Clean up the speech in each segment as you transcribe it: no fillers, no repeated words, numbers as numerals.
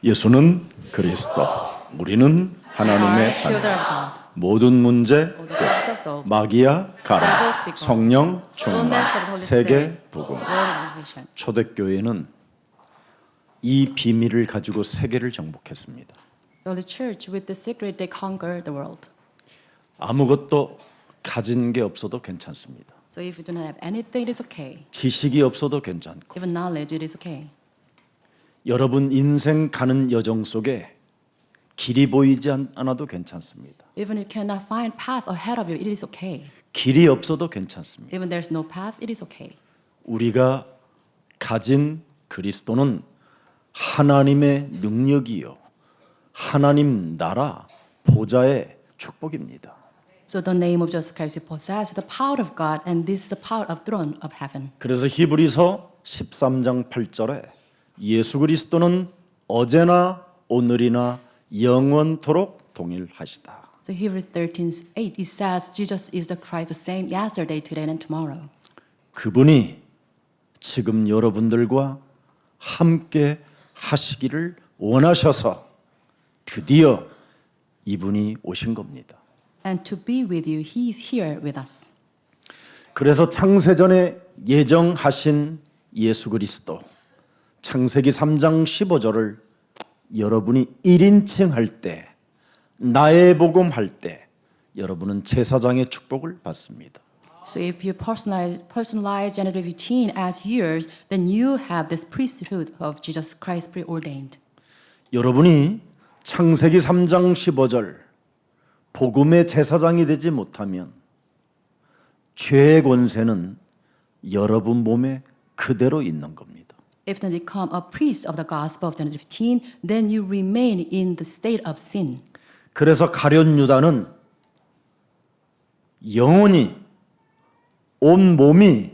예수는 그리스도, 우리는 하나님의 자녀. 모든 문제 끝. 마귀야 가라. 성령 충만. 세계 복음. 초대교회는 이 비밀을 가지고 세계를 정복했습니다. So the church, with the secret, they conquer the world. 아무것도 가진 게 없어도 괜찮습니다. So if you do not have anything, it is okay. 지식이 없어도 괜찮고, Even knowledge, it is okay. 여러분 인생 가는 여정 속에 길이 보이지 않아도 괜찮습니다. Even you cannot find path ahead of you, it is okay. 길이 없어도 괜찮습니다. Even there's no path, it is okay. 우리가 가진 그리스도는 하나님의 능력이요, 하나님 나라 보좌의 축복입니다. So the name of Jesus Christ, you possess the power of God, and this is the power of throne of heaven. 그래서 히브리서 13장 8절에 예수 그리스도는 어제나 오늘이나 영원토록 동일하시다. So Hebrews 13:8, it says Jesus is the Christ, the same yesterday, today, and tomorrow. 그분이 지금 여러분들과 함께 하시기를 원하셔서 드디어 이분이 오신 겁니다. And to be with you, He is here with us. 그래서 창세전에 예정하신 예수 그리스도, 창세기 3장 15절을 여러분이 1인칭 할 때, 나의 복음 할 때 여러분은 제사장의 축복을 받습니다. So if you personalize Genesis 15 as yours, then you have this priesthood of Jesus Christ preordained. 여러분이 창세기 3장 15절 복음의 제사장이 되지 못하면 죄의 권세는 여러분 몸에 그대로 있는 겁니다. If you become a priest of the gospel of Genesis 15, then you remain in the state of sin. 그래서 가룟 유다는 영혼이, 온 몸이,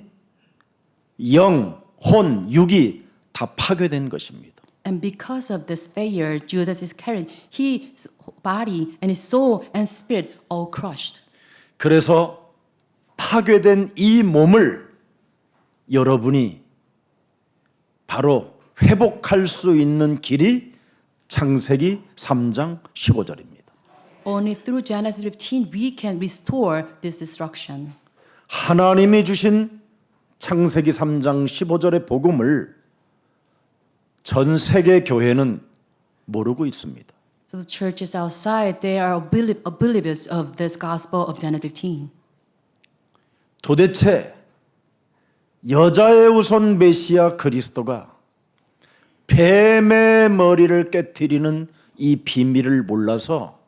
영, 혼, 육이 다 파괴된 것입니다. And because of this failure, Judas Iscariot, his body and his soul and spirit all crushed. 그래서 파괴된 이 몸을 여러분이 바로 회복할 수 있는 길이 창세기 3장 15절입니다. Only through Genesis 15 we can restore this destruction. 하나님이 주신 창세기 3장 15절의 복음을 전 세계 교회는 모르고 있습니다. So the churches outside, they are oblivious of this gospel of Genesis 15. 도대체 여자의 후손 메시아 그리스도가 뱀의 머리를 깨트리는 이 비밀을 몰라서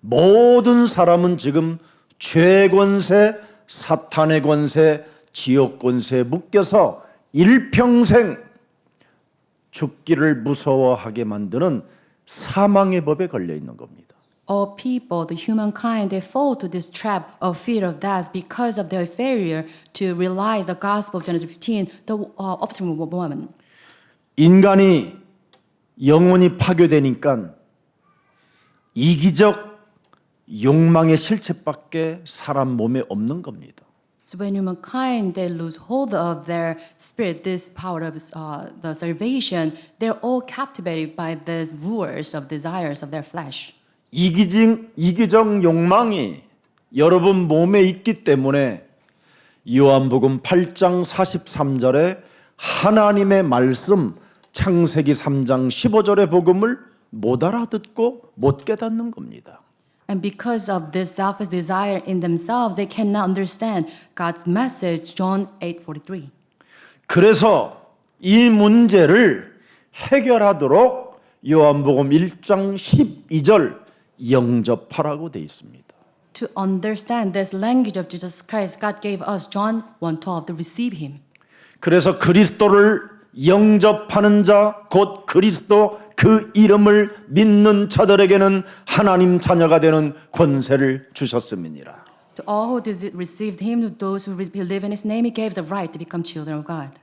모든 사람은 지금 죄 권세, 사탄의 권세, 지옥 권세에 묶여서 일평생 죽기를 무서워하게 만드는 사망의 법에 걸려 있는 겁니다. All people, the humankind, they fall to this trap of fear of death because of their failure to realize the gospel of Genesis 15, the offspring of woman. 인간이 영혼이 파괴되니까 이기적 욕망의 실체밖에 사람 몸에 없는 겁니다. So when humankind they lose hold of their spirit, this power of the salvation, they're all captivated by these rulers of desires of their flesh. 이기적 욕망이 여러분 몸에 있기 때문에 요한복음 8장 43절에 하나님의 말씀 창세기 3장 15절의 복음을 못 알아듣고 못 깨닫는 겁니다. And because of this selfish desire in themselves, they cannot understand God's message, John 8:43. 그래서 이 문제를 해결하도록 요한복음 1장 12절 영접하라고 되어 있습니다. To understand this language of Jesus Christ, God gave us John 1:12 to receive Him. 그래서 그리스도를 영접하는 자, 곧 그리스도 그 이름을 믿는 자들에게는 하나님 자녀가 되는 권세를 주셨음이니라. To all who received Him, to those who believe in His name, He gave the right to become children of God.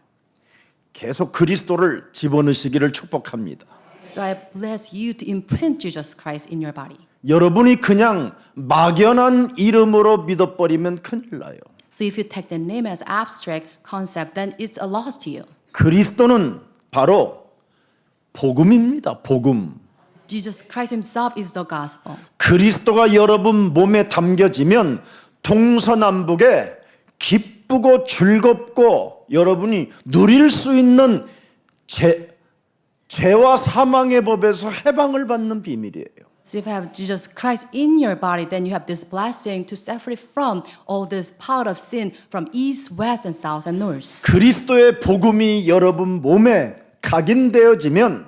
계속 그리스도를 집어넣으시기를 축복합니다. So I bless you to imprint Jesus Christ in your body. 여러분이 그냥 막연한 이름으로 믿어버리면 큰일 나요. So if you take the name as abstract concept, then it's a loss to you. 그리스도는 바로 복음입니다. 복음. Jesus Christ himself is the gospel. 그리스도가 여러분 몸에 담겨지면 동서남북에 기쁘고 즐겁고 여러분이 누릴 수 있는 죄와 사망의 법에서 해방을 받는 비밀이에요. So if you have Jesus Christ in your body, then you have this blessing to set free from all this power of sin from east, west, and south and north. 그리스도의 복음이 여러분 몸에 각인되어지면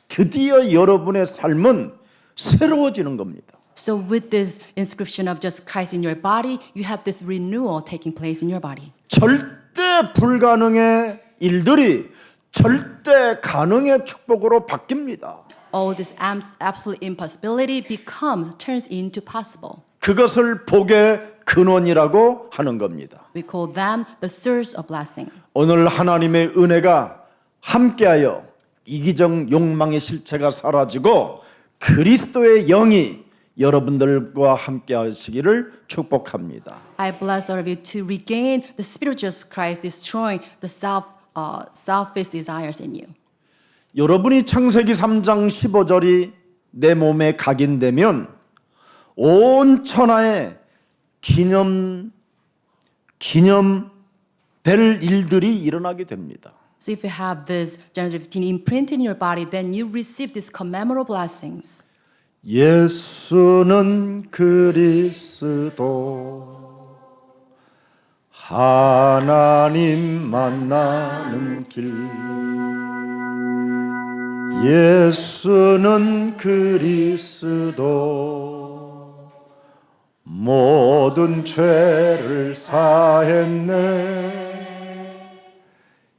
드디어 여러분의 삶은 새로워지는 겁니다. So with this inscription of just Christ in your body, you have this renewal taking place in your body. 절대 불가능의 일들이 절대 가능의 축복으로 바뀝니다. All this absolute impossibility turns into possible. 그것을 복의 근원이라고 하는 겁니다. We call them the source of blessing. 오늘 하나님의 은혜가 함께하여 이기적 욕망의 실체가 사라지고 그리스도의 영이 여러분들과 함께하시기를 축복합니다. I bless all of you to regain the spirit of Jesus Christ, destroying the selfish desires in you. 여러분이 창세기 3장 15절이 내 몸에 각인되면 온 천하에 기념될 일들이 일어나게 됩니다. So if you have this Genesis 15 imprinted in your body, then you receive these commemorable blessings. 예수는 그리스도 하나님 만나는 길 예수는 그리스도 모든 죄를 사했네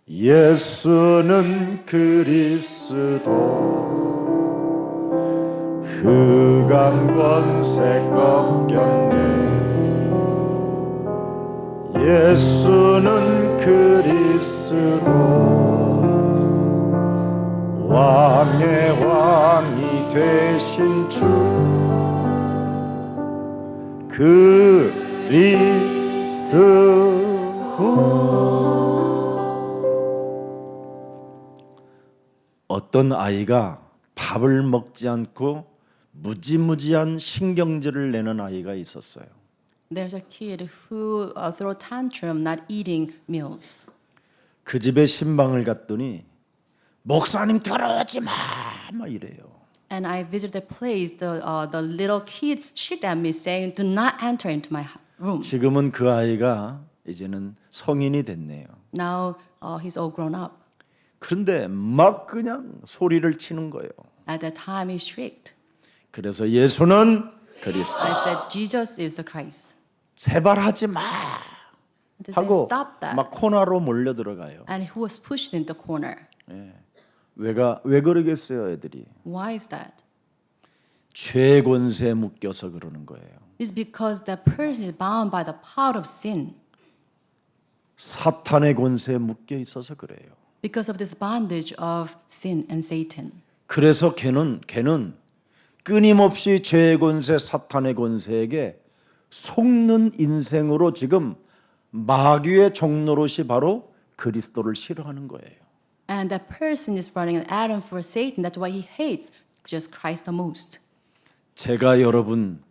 예수는 그리스도 흑암 권세 꺾였네 예수는 그리스도 왕의 왕이 되신 주 그리스도 어떤 아이가 밥을 먹지 않고 무지무지한 신경질을 내는 아이가 있었어요. There's a kid who throw tantrum not eating meals. 그 집에 신방을 갔더니 목사님 들어오지 마, 막 이래요. And I visited the place. The little kid shrieked at me, saying, "Do not enter into my room." 지금은 그 아이가 이제는 성인이 됐네요. Now he's all grown up. 그런데 막 그냥 소리를 치는 거예요. At that time, he shrieked. 그래서 예수는 그리스도. I said, "Jesus is the Christ." 제발 하지 마 And they 하고 stop that. 막 코너로 몰려 들어가요. And he was pushed into the corner. 왜 그러겠어요, 애들이? Why is that? 죄 권세에 묶여서 그러는 거예요. It's because that person is bound by the power of sin. 사탄의 권세에 묶여 있어서 그래요. Because of this bondage of sin and Satan. 그래서 걔는 끊임없이 죄의 권세, 사탄의 권세에게 속는 인생으로 지금 마귀의 종노릇이 바로 그리스도를 싫어하는 거예요. And that person is running an Adam for Satan. That's why he hates just Christ the most. 제가 여러분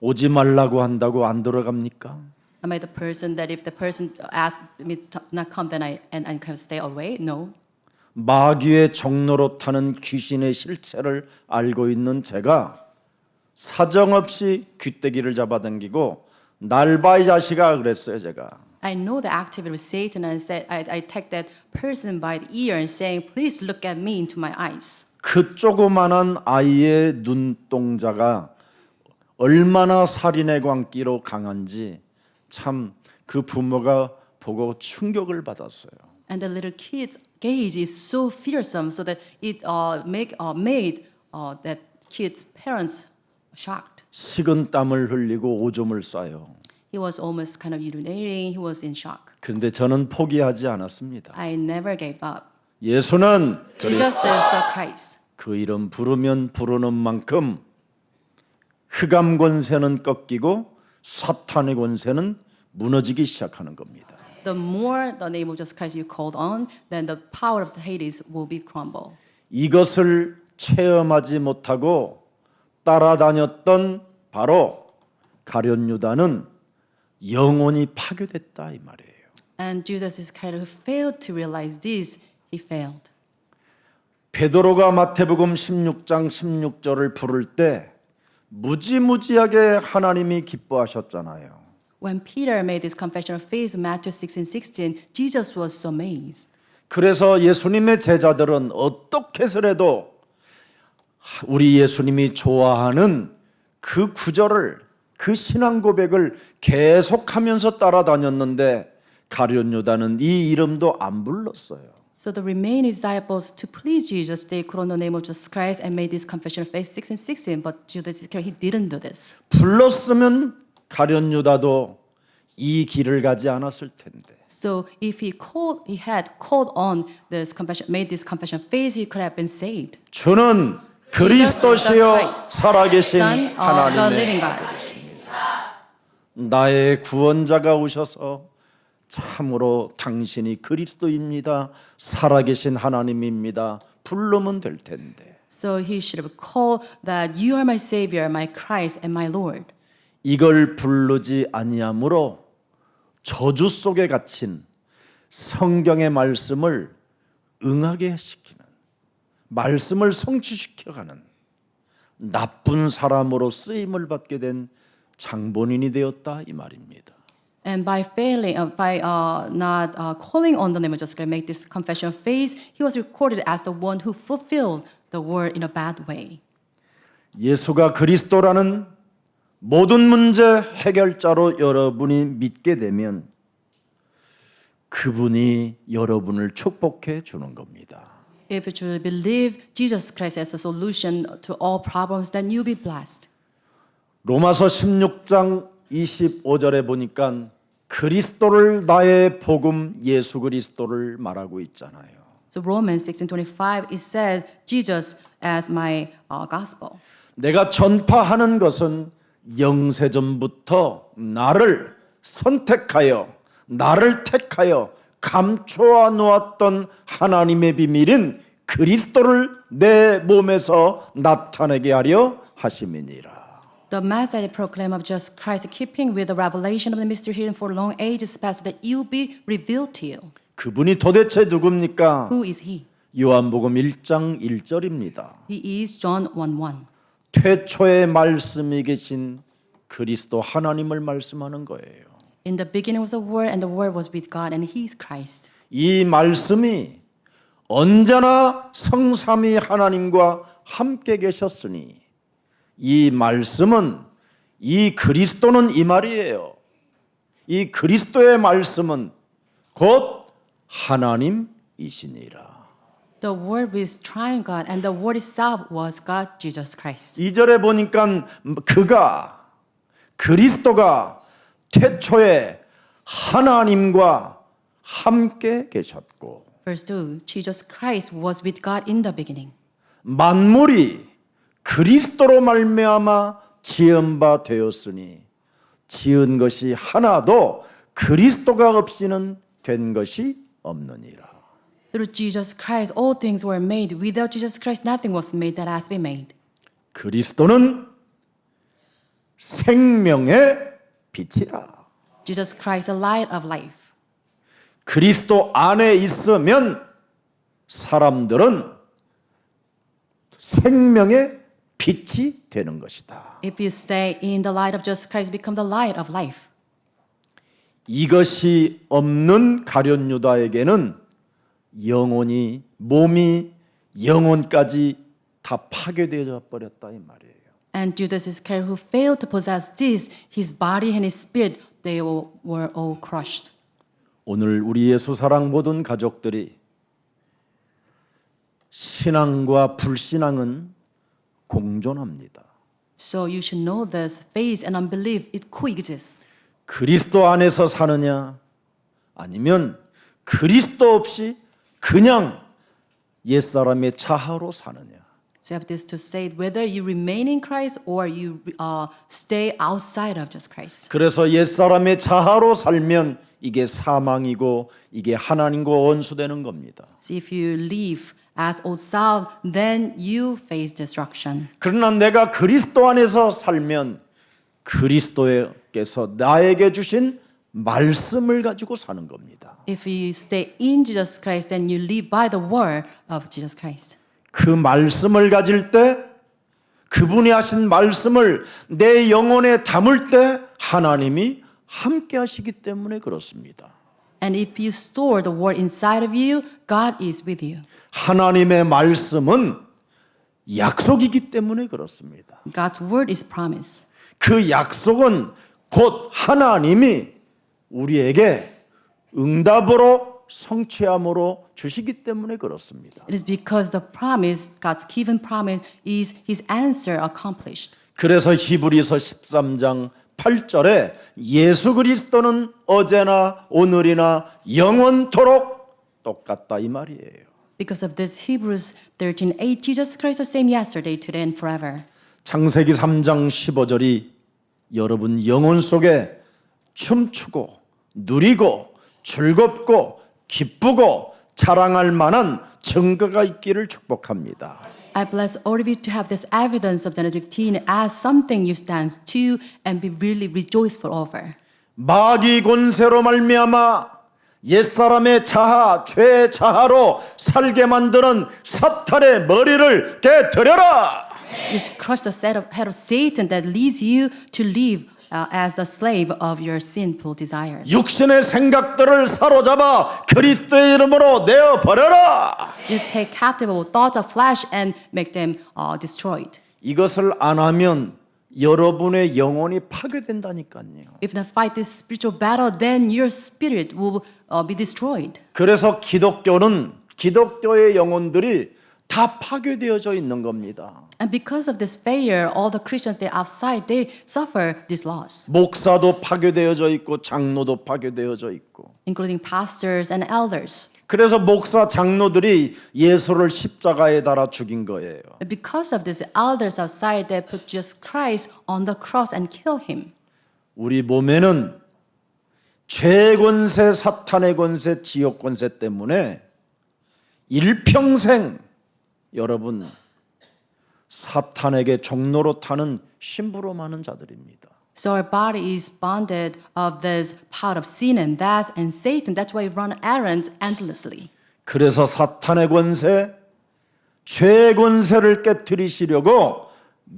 오지 말라고 한다고 안 들어갑니까? Am I the person that if the person asks me to not come, then I can stay away? No. 마귀의 종노릇하는 귀신의 실체를 알고 있는 제가 사정없이 귀때기를 잡아당기고 날 봐 이 자식아 그랬어요 제가. I know the activity of Satan and said I take that person by the ear and saying, "Please look at me into my eyes." 그 조그만한 아이의 눈동자가 얼마나 살인의 광기로 강한지 참 그 부모가 보고 충격을 받았어요. And the little kid's gaze is so fearsome, so that it made that kid's parents shocked. 식은 땀을 흘리고 오줌을 싸요. He was almost kind of urinating. He was in shock. 그런데 저는 포기하지 않았습니다. I never gave up. 예수는 Jesus is the Christ. 그 이름 부르면 부르는 만큼 흑암 권세는 꺾이고 사탄의 권세는 무너지기 시작하는 겁니다. The more the name of Jesus Christ you called on, then the power of the Hades will be crumbled. 이것을 체험하지 못하고 따라다녔던 바로 가룟 유다는 영혼이 파괴됐다 이 말이에요. And Judas Iscariot, who failed to realize this, he failed. 베드로가 마태복음 16장 16절을 부를 때 무지무지하게 하나님이 기뻐하셨잖아요. When Peter made this confession of faith in Matthew 16:16, Jesus was so amazed. 그래서 예수님의 제자들은 어떻게 해서라도 우리 예수님이 좋아하는 그 구절을 그 신앙 고백을 계속하면서 따라다녔는데 가룟 유다는 이 이름도 안 불렀어요. So the remaining disciples, to please Jesus, they called on the name of Jesus Christ and made this confession of faith 16:16. But Judas Iscariot, he didn't do this. 불렀으면 가룟 유다도 이 길을 가지 않았을 텐데. So if he had called on this confession, made this confession of faith, he could have been saved. 주는 그리스도시요 살아계신 Son of the 하나님의 living God. 나의 구원자가 오셔서 참으로 당신이 그리스도입니다. 살아계신 하나님입니다. 부르면 될 텐데. So he should have called that you are my Savior, my Christ, and my Lord. 이걸 부르지 아니하므로 저주 속에 갇힌 성경의 말씀을 응하게 시키는, 말씀을 성취시켜가는 나쁜 사람으로 쓰임을 받게 된 장본인이 되었다 이 말입니다. And by not calling on the name of Jesus Christ, make this confession of faith, he was recorded as the one who fulfilled the word in a bad way. 예수가 그리스도라는 모든 문제 해결자로 여러분이 믿게 되면 그분이 여러분을 축복해 주는 겁니다. If you truly believe Jesus Christ as a solution to all problems, then you'll be blessed. 로마서 16장 25절에 보니까 그리스도를 나의 복음 예수 그리스도를 말하고 있잖아요. So Romans 16:25 it says Jesus as my gospel. 내가 전파하는 것은 영세전부터 나를 선택하여 나를 택하여 감춰 놓았던 하나님의 비밀인 그리스도를 내 몸에서 나타내게 하려 하심이니라. The message I proclaim of Jesus Christ, keeping with the revelation of the mystery hidden for long ages past, so that you be revealed to you. 그분이 도대체 누굽니까? Who is he? 요한복음 1장 1절입니다. He is John 1:1. 태초에 말씀이 계신 그리스도 하나님을 말씀하는 거예요. In the beginning was the Word, and the Word was with God, and He is Christ. 이 말씀이 언제나 성삼위 하나님과 함께 계셨으니 이 말씀은 이 그리스도는 이 말이에요. 이 그리스도의 말씀은 곧 하나님이시니라. The Word with triune God, and the Word itself was God, Jesus Christ. 2절에 보니까 그리스도가 태초에 하나님과 함께 계셨고 Verse 2, Jesus Christ was with God in the beginning. 만물이 그리스도로 말미암아 지은 바 되었으니 지은 것이 하나도 그리스도가 없이는 된 것이 없느니라. Through Jesus Christ, all things were made. Without Jesus Christ, nothing was made that has been made. 그리스도는 생명의 빛이라. Jesus Christ, the light of life. 그리스도 안에 있으면 사람들은 생명의 빛이 되는 것이다. If you stay in the light of Jesus Christ, become the light of life. 이것이 없는 가룟 유다에게는 영혼이 몸이 영혼까지 다 파괴되어 버렸다 이 말이에요. And Judas Iscariot, who failed to possess this, his body and his spirit, they were all crushed. 오늘 우리 예수 사랑 모든 가족들이 신앙과 불신앙은 공존합니다. So you should know this. Faith and unbelief, it coexists. 그리스도 안에서 사느냐 아니면 그리스도 없이 그냥 옛사람의 자아로 사느냐. So you have this to say whether you remain in Christ or you stay outside of just Christ. 그래서 옛사람의 자아로 살면 이게 사망이고 이게 하나님과 원수되는 겁니다. So if you live as old self, then you face destruction. 그러나 내가 그리스도 안에서 살면 그리스도께서 나에게 주신 말씀을 가지고 사는 겁니다. If you stay in Jesus Christ, then you live by the word of Jesus Christ. 그 말씀을 가질 때 그분이 하신 말씀을 내 영혼에 담을 때 하나님이 함께 하시기 때문에 그렇습니다. And if you store the word inside of you, God is with you. 하나님의 말씀은 약속이기 때문에 그렇습니다. God's word is promise. 그 약속은 곧 하나님이 우리에게 응답으로 성취함으로 주시기 때문에 그렇습니다. It is because the promise, God's given promise, is His answer accomplished. 그래서 히브리서 13장 8절에 예수 그리스도는 어제나 오늘이나 영원토록 똑같다 이 말이에요. Because of this, Hebrews 13:8, Jesus Christ the same yesterday, today, and forever. 창세기 3장 15절이 여러분 영혼 속에 춤추고 누리고 즐겁고 기쁘고 자랑할 만한 증거가 있기를 축복합니다. I bless all of you to have this evidence of Genesis 15 as something you stand to and be really rejoiceful over. 마귀 권세로 말미암아 옛사람의 자아, 죄의 자아로 살게 만드는 사탄의 머리를 깨뜨려라. You crush the head of Satan that leads you to live as a slave of your sinful desires. 육신의 생각들을 사로잡아 그리스도의 이름으로 내어 버려라. You take captive thoughts of flesh and make them destroyed. 이것을 안 하면 여러분의 영혼이 파괴된다니까요. If you fight this spiritual battle, then your spirit will be destroyed. 그래서 기독교의 영혼들이 다 파괴되어져 있는 겁니다. And because of this failure, all the Christians they outside they suffer this loss, 목사도 파괴되어져 있고 장로도 파괴되어져 있고. including pastors and elders. 그래서 목사 장로들이 예수를 십자가에 달아 죽인 거예요. And because of this, elders outside they put Jesus Christ on the cross and kill him. 우리 몸에는 죄 권세, 사탄의 권세, 지옥 권세 때문에 일평생 여러분 사탄에게 종로로 타는 심부름 하는 자들입니다. So our body is bonded of this power of sin and death and Satan. That's why we run errands endlessly. 그래서 사탄의 권세, 죄의 권세를 깨뜨리시려고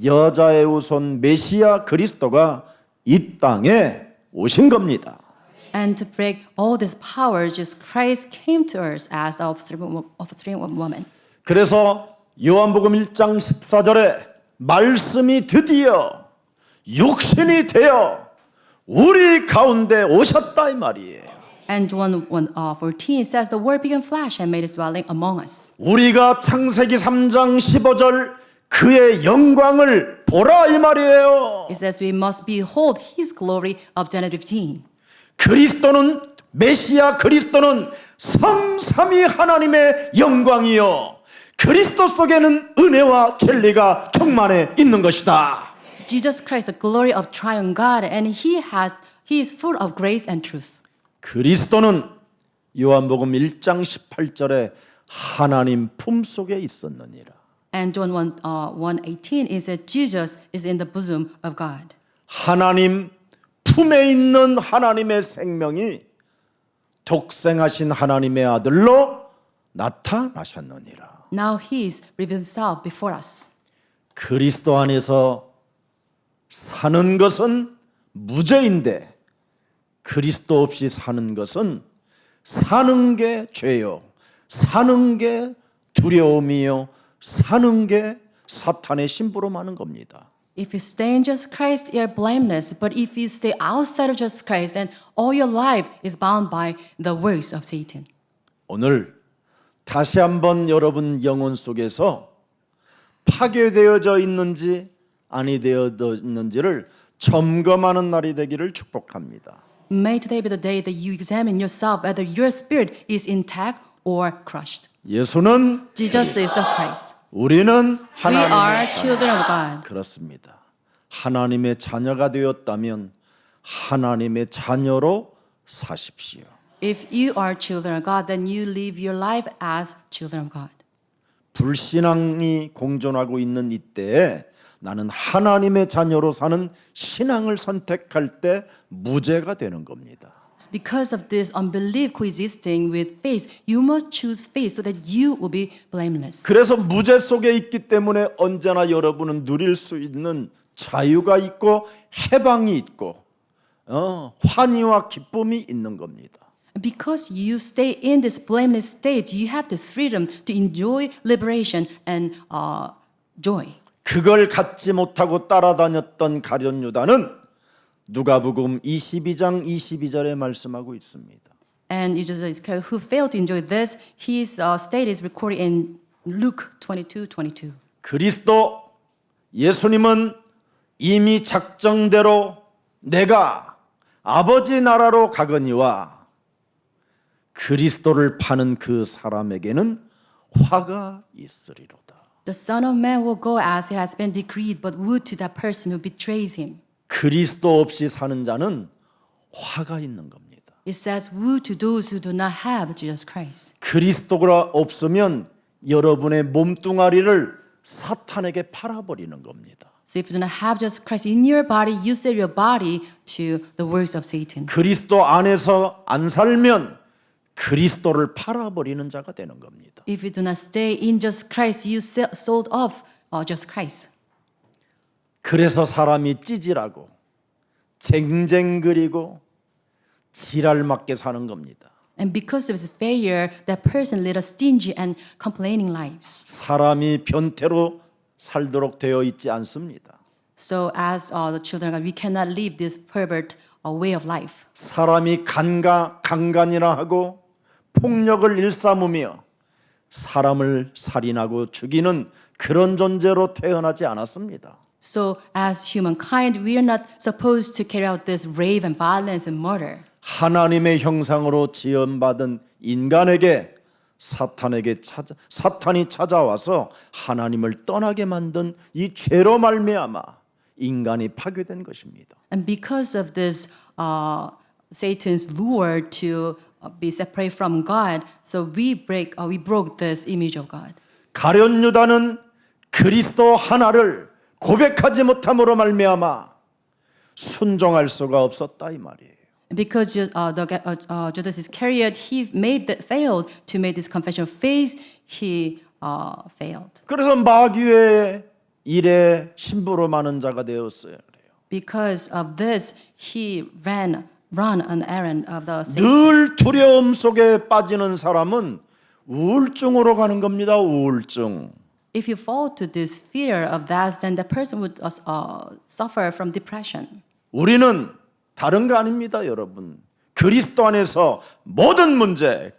여자의 후손 메시아 그리스도가 이 땅에 오신 겁니다. And to break all these powers, Jesus Christ came to earth as the offspring of woman. 그래서 요한복음 1장 14절에 말씀이 드디어 육신이 되어 우리 가운데 오셨다 이 말이에요. And John 1:14 says, "The Word became flesh and made His dwelling among us." 우리가 창세기 3장 15절 그의 영광을 보라 이 말이에요. It says we must behold His glory of Genesis 15. 그리스도는 메시아 그리스도는 삼삼위 하나님의 영광이요. 그리스도 속에는 은혜와 진리가 충만해 있는 것이다. Jesus Christ, the glory of triune God, and He is full of grace and truth. 그리스도는 요한복음 1장 18절에 하나님 품속에 있었느니라. And John 1:18 is that Jesus is in the bosom of God. 하나님 품에 있는 하나님의 생명이 독생하신 하나님의 아들로 나타나셨느니라. Now He is revealed Himself before us. 그리스도 안에서 사는 것은 무죄인데 그리스도 없이 사는 것은 사는 게 죄요. 사는 게 두려움이요. 사는 게 사탄의 심부름 하는 겁니다. If you stay in Jesus Christ, you are blameless. But if you stay outside of Jesus Christ, then all your life is bound by the works of Satan. 오늘 다시 한번 여러분 영혼 속에서 파괴되어져 있는지 아니 되어져 있는지를 점검하는 날이 되기를 축복합니다. May today be the day that you examine yourself whether your spirit is intact or crushed. 예수는 Jesus is the Christ. 우리는 We 하나님의 are 자녀. children of God. 그렇습니다. 하나님의 자녀가 되었다면 하나님의 자녀로 사십시오. If you are children of God, then you live your life as children of God. 불신앙이 공존하고 있는 이때에 나는 하나님의 자녀로 사는 신앙을 선택할 때 무죄가 되는 겁니다. It's because of this unbelief coexisting with faith, you must choose faith so that you will be blameless. 그래서 무죄 속에 있기 때문에 언제나 여러분은 누릴 수 있는 자유가 있고 해방이 있고 환희와 기쁨이 있는 겁니다. Because you stay in this blameless state, you have this freedom to enjoy liberation and joy. 그걸 갖지 못하고 따라다녔던 가룟 유다는 누가복음 22장 22절에 말씀하고 있습니다. And Judas Iscariot, who failed to enjoy this, his state is recorded in Luke 22:22. 그리스도 예수님은 이미 작정대로 내가 아버지 나라로 가거니와 그리스도를 파는 그 사람에게는 화가 있으리로다. The Son of Man will go as it has been decreed, but woe to that person who betrays him. 그리스도 없이 사는 자는 화가 있는 겁니다. It says, woe to those who do not have Jesus Christ. 그리스도가 없으면 여러분의 몸뚱아리를 사탄에게 팔아버리는 겁니다. So if you do not have Jesus Christ in your body, you sell your body to the works of Satan. 그리스도 안에서 안 살면 그리스도를 팔아버리는 자가 되는 겁니다. If you do not stay in Jesus Christ, you sold off Jesus Christ. 그래서 사람이 찌질하고 쟁쟁그리고 지랄맞게 사는 겁니다. And because of his failure, that person led a stingy and complaining lives. 사람이 변태로 살도록 되어 있지 않습니다. So as the children of God, we cannot live this pervert way of life. 사람이 강간이라 하고 폭력을 일삼으며 사람을 살인하고 죽이는 그런 존재로 태어나지 않았습니다. So as humankind, we are not supposed to carry out this rape and violence and murder. 하나님의 형상으로 지음받은 인간에게 사탄이 찾아와서 하나님을 떠나게 만든 이 죄로 말미암아 인간이 파괴된 것입니다. And because of this Satan's lure to be separate from God, so we broke this image of God. 가룟 유다는 그리스도 하나를 고백하지 못함으로 말미암아 순종할 수가 없었다 이 말이에요. Because Judas Iscariot, he failed to make this confession of faith. He failed. 그래서 마귀의 일에 심부름 많은 자가 되었어요. Because of this, he ran an errand of the Satan. 늘 두려움 속에 빠지는 사람은 우울증으로 가는 겁니다. 우울증. If you fall to this fear of that, then the person would suffer from depression. 우리는 다른 거 아닙니다, 여러분. 그리스도 안에서 모든 문제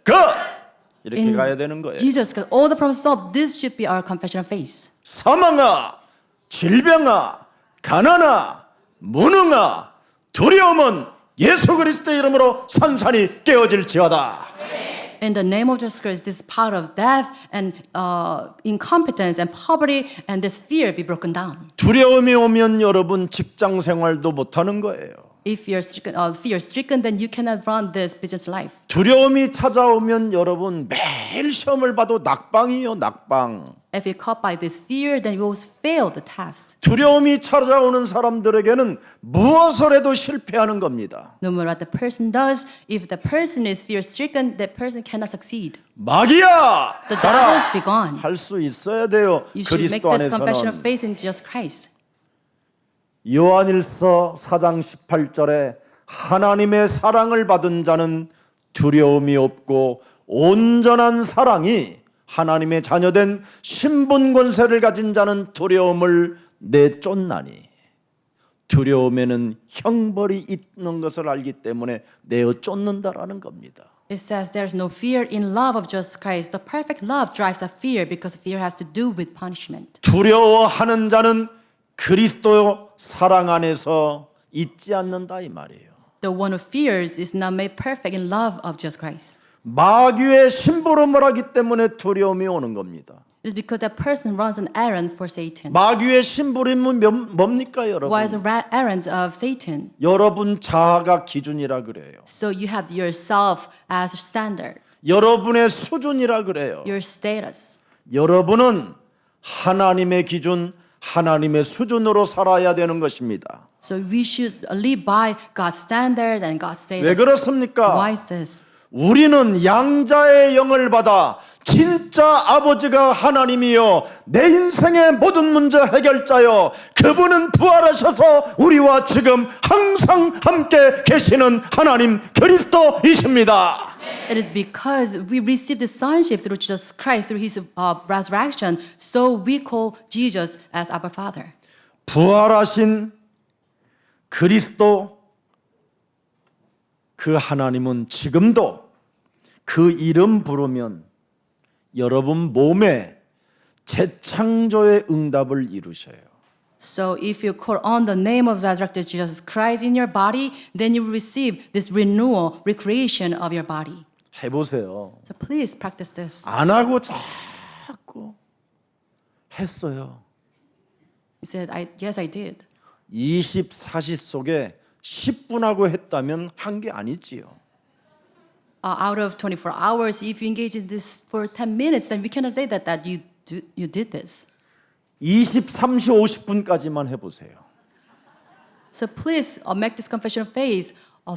이렇게 가야 되는 거예요. Jesus, because all the problems solved, this should be our confession of faith. 사망아, 질병아, 가난아, 무능아, 두려움은 예수 그리스도의 이름으로 산산이 깨어질지어다. In the name of Jesus Christ, this power of death and incompetence and poverty and this fear be broken down. 두려움이 오면 여러분 직장 생활도 못 하는 거예요. If you're fear-stricken, then you cannot run this business life. 두려움이 찾아오면 여러분 매일 시험을 봐도 낙방이요, 낙방. If you're caught by this fear, then you will fail the test. 두려움이 찾아오는 사람들에게는 무엇을 해도 실패하는 겁니다. No matter what the person does, if the person is fear-stricken, that person cannot succeed. 마귀야, The devil is be gone. 할 수 있어야 돼요. You should make 그리스도 this confession of 안에서는. faith in Jesus Christ. 요한일서 4장 18절에 하나님의 사랑을 받은 자는 두려움이 없고 온전한 사랑이 하나님의 자녀된 신분 권세를 가진 자는 두려움을 내쫓나니 두려움에는 형벌이 있는 것을 알기 때문에 내어 쫓는다라는 겁니다. It says there's no fear in love of Jesus Christ. The perfect love drives out fear because fear has to do with punishment. 두려워하는 자는 그리스도 사랑 안에서 있지 않는다 이 말이에요. The one who fears is not made perfect in love of Jesus Christ. 마귀의 심부름을 하기 때문에 두려움이 오는 겁니다. It is because that person runs an errand for Satan. 마귀의 심부름은 뭡니까 여러분? What is the errand of Satan? 여러분 자아가 기준이라 그래요. So you have yourself as a standard, 여러분의 수준이라 그래요. your status. 여러분은 하나님의 기준, 하나님의 수준으로 살아야 되는 것입니다. So we should live by God's standards and God's status. 왜 그렇습니까? Why is this? 우리는 양자의 영을 받아 진짜 아버지가 하나님이요 내 인생의 모든 문제 해결자요 그분은 부활하셔서 우리와 지금 항상 함께 계시는 하나님 그리스도이십니다. It is because we receive the sonship through Jesus Christ, through His resurrection, so we call Jesus as our Father. 부활하신 그리스도 그 하나님은 지금도 그 이름 부르면 여러분 몸에 재창조의 응답을 이루셔요. So if you call on the name of resurrected Jesus Christ in your body, then you will receive this renewal, recreation of your body. 해보세요. So please practice this. 안 하고 자꾸 했어요. You said, yes, I did. 24시 속에 10분 하고 했다면 한 게 아니지요. Out of 24 hours, if you engage in this for 10 minutes, then we cannot say that you did this. 23시 50분까지만 해보세요. So please make this confession of faith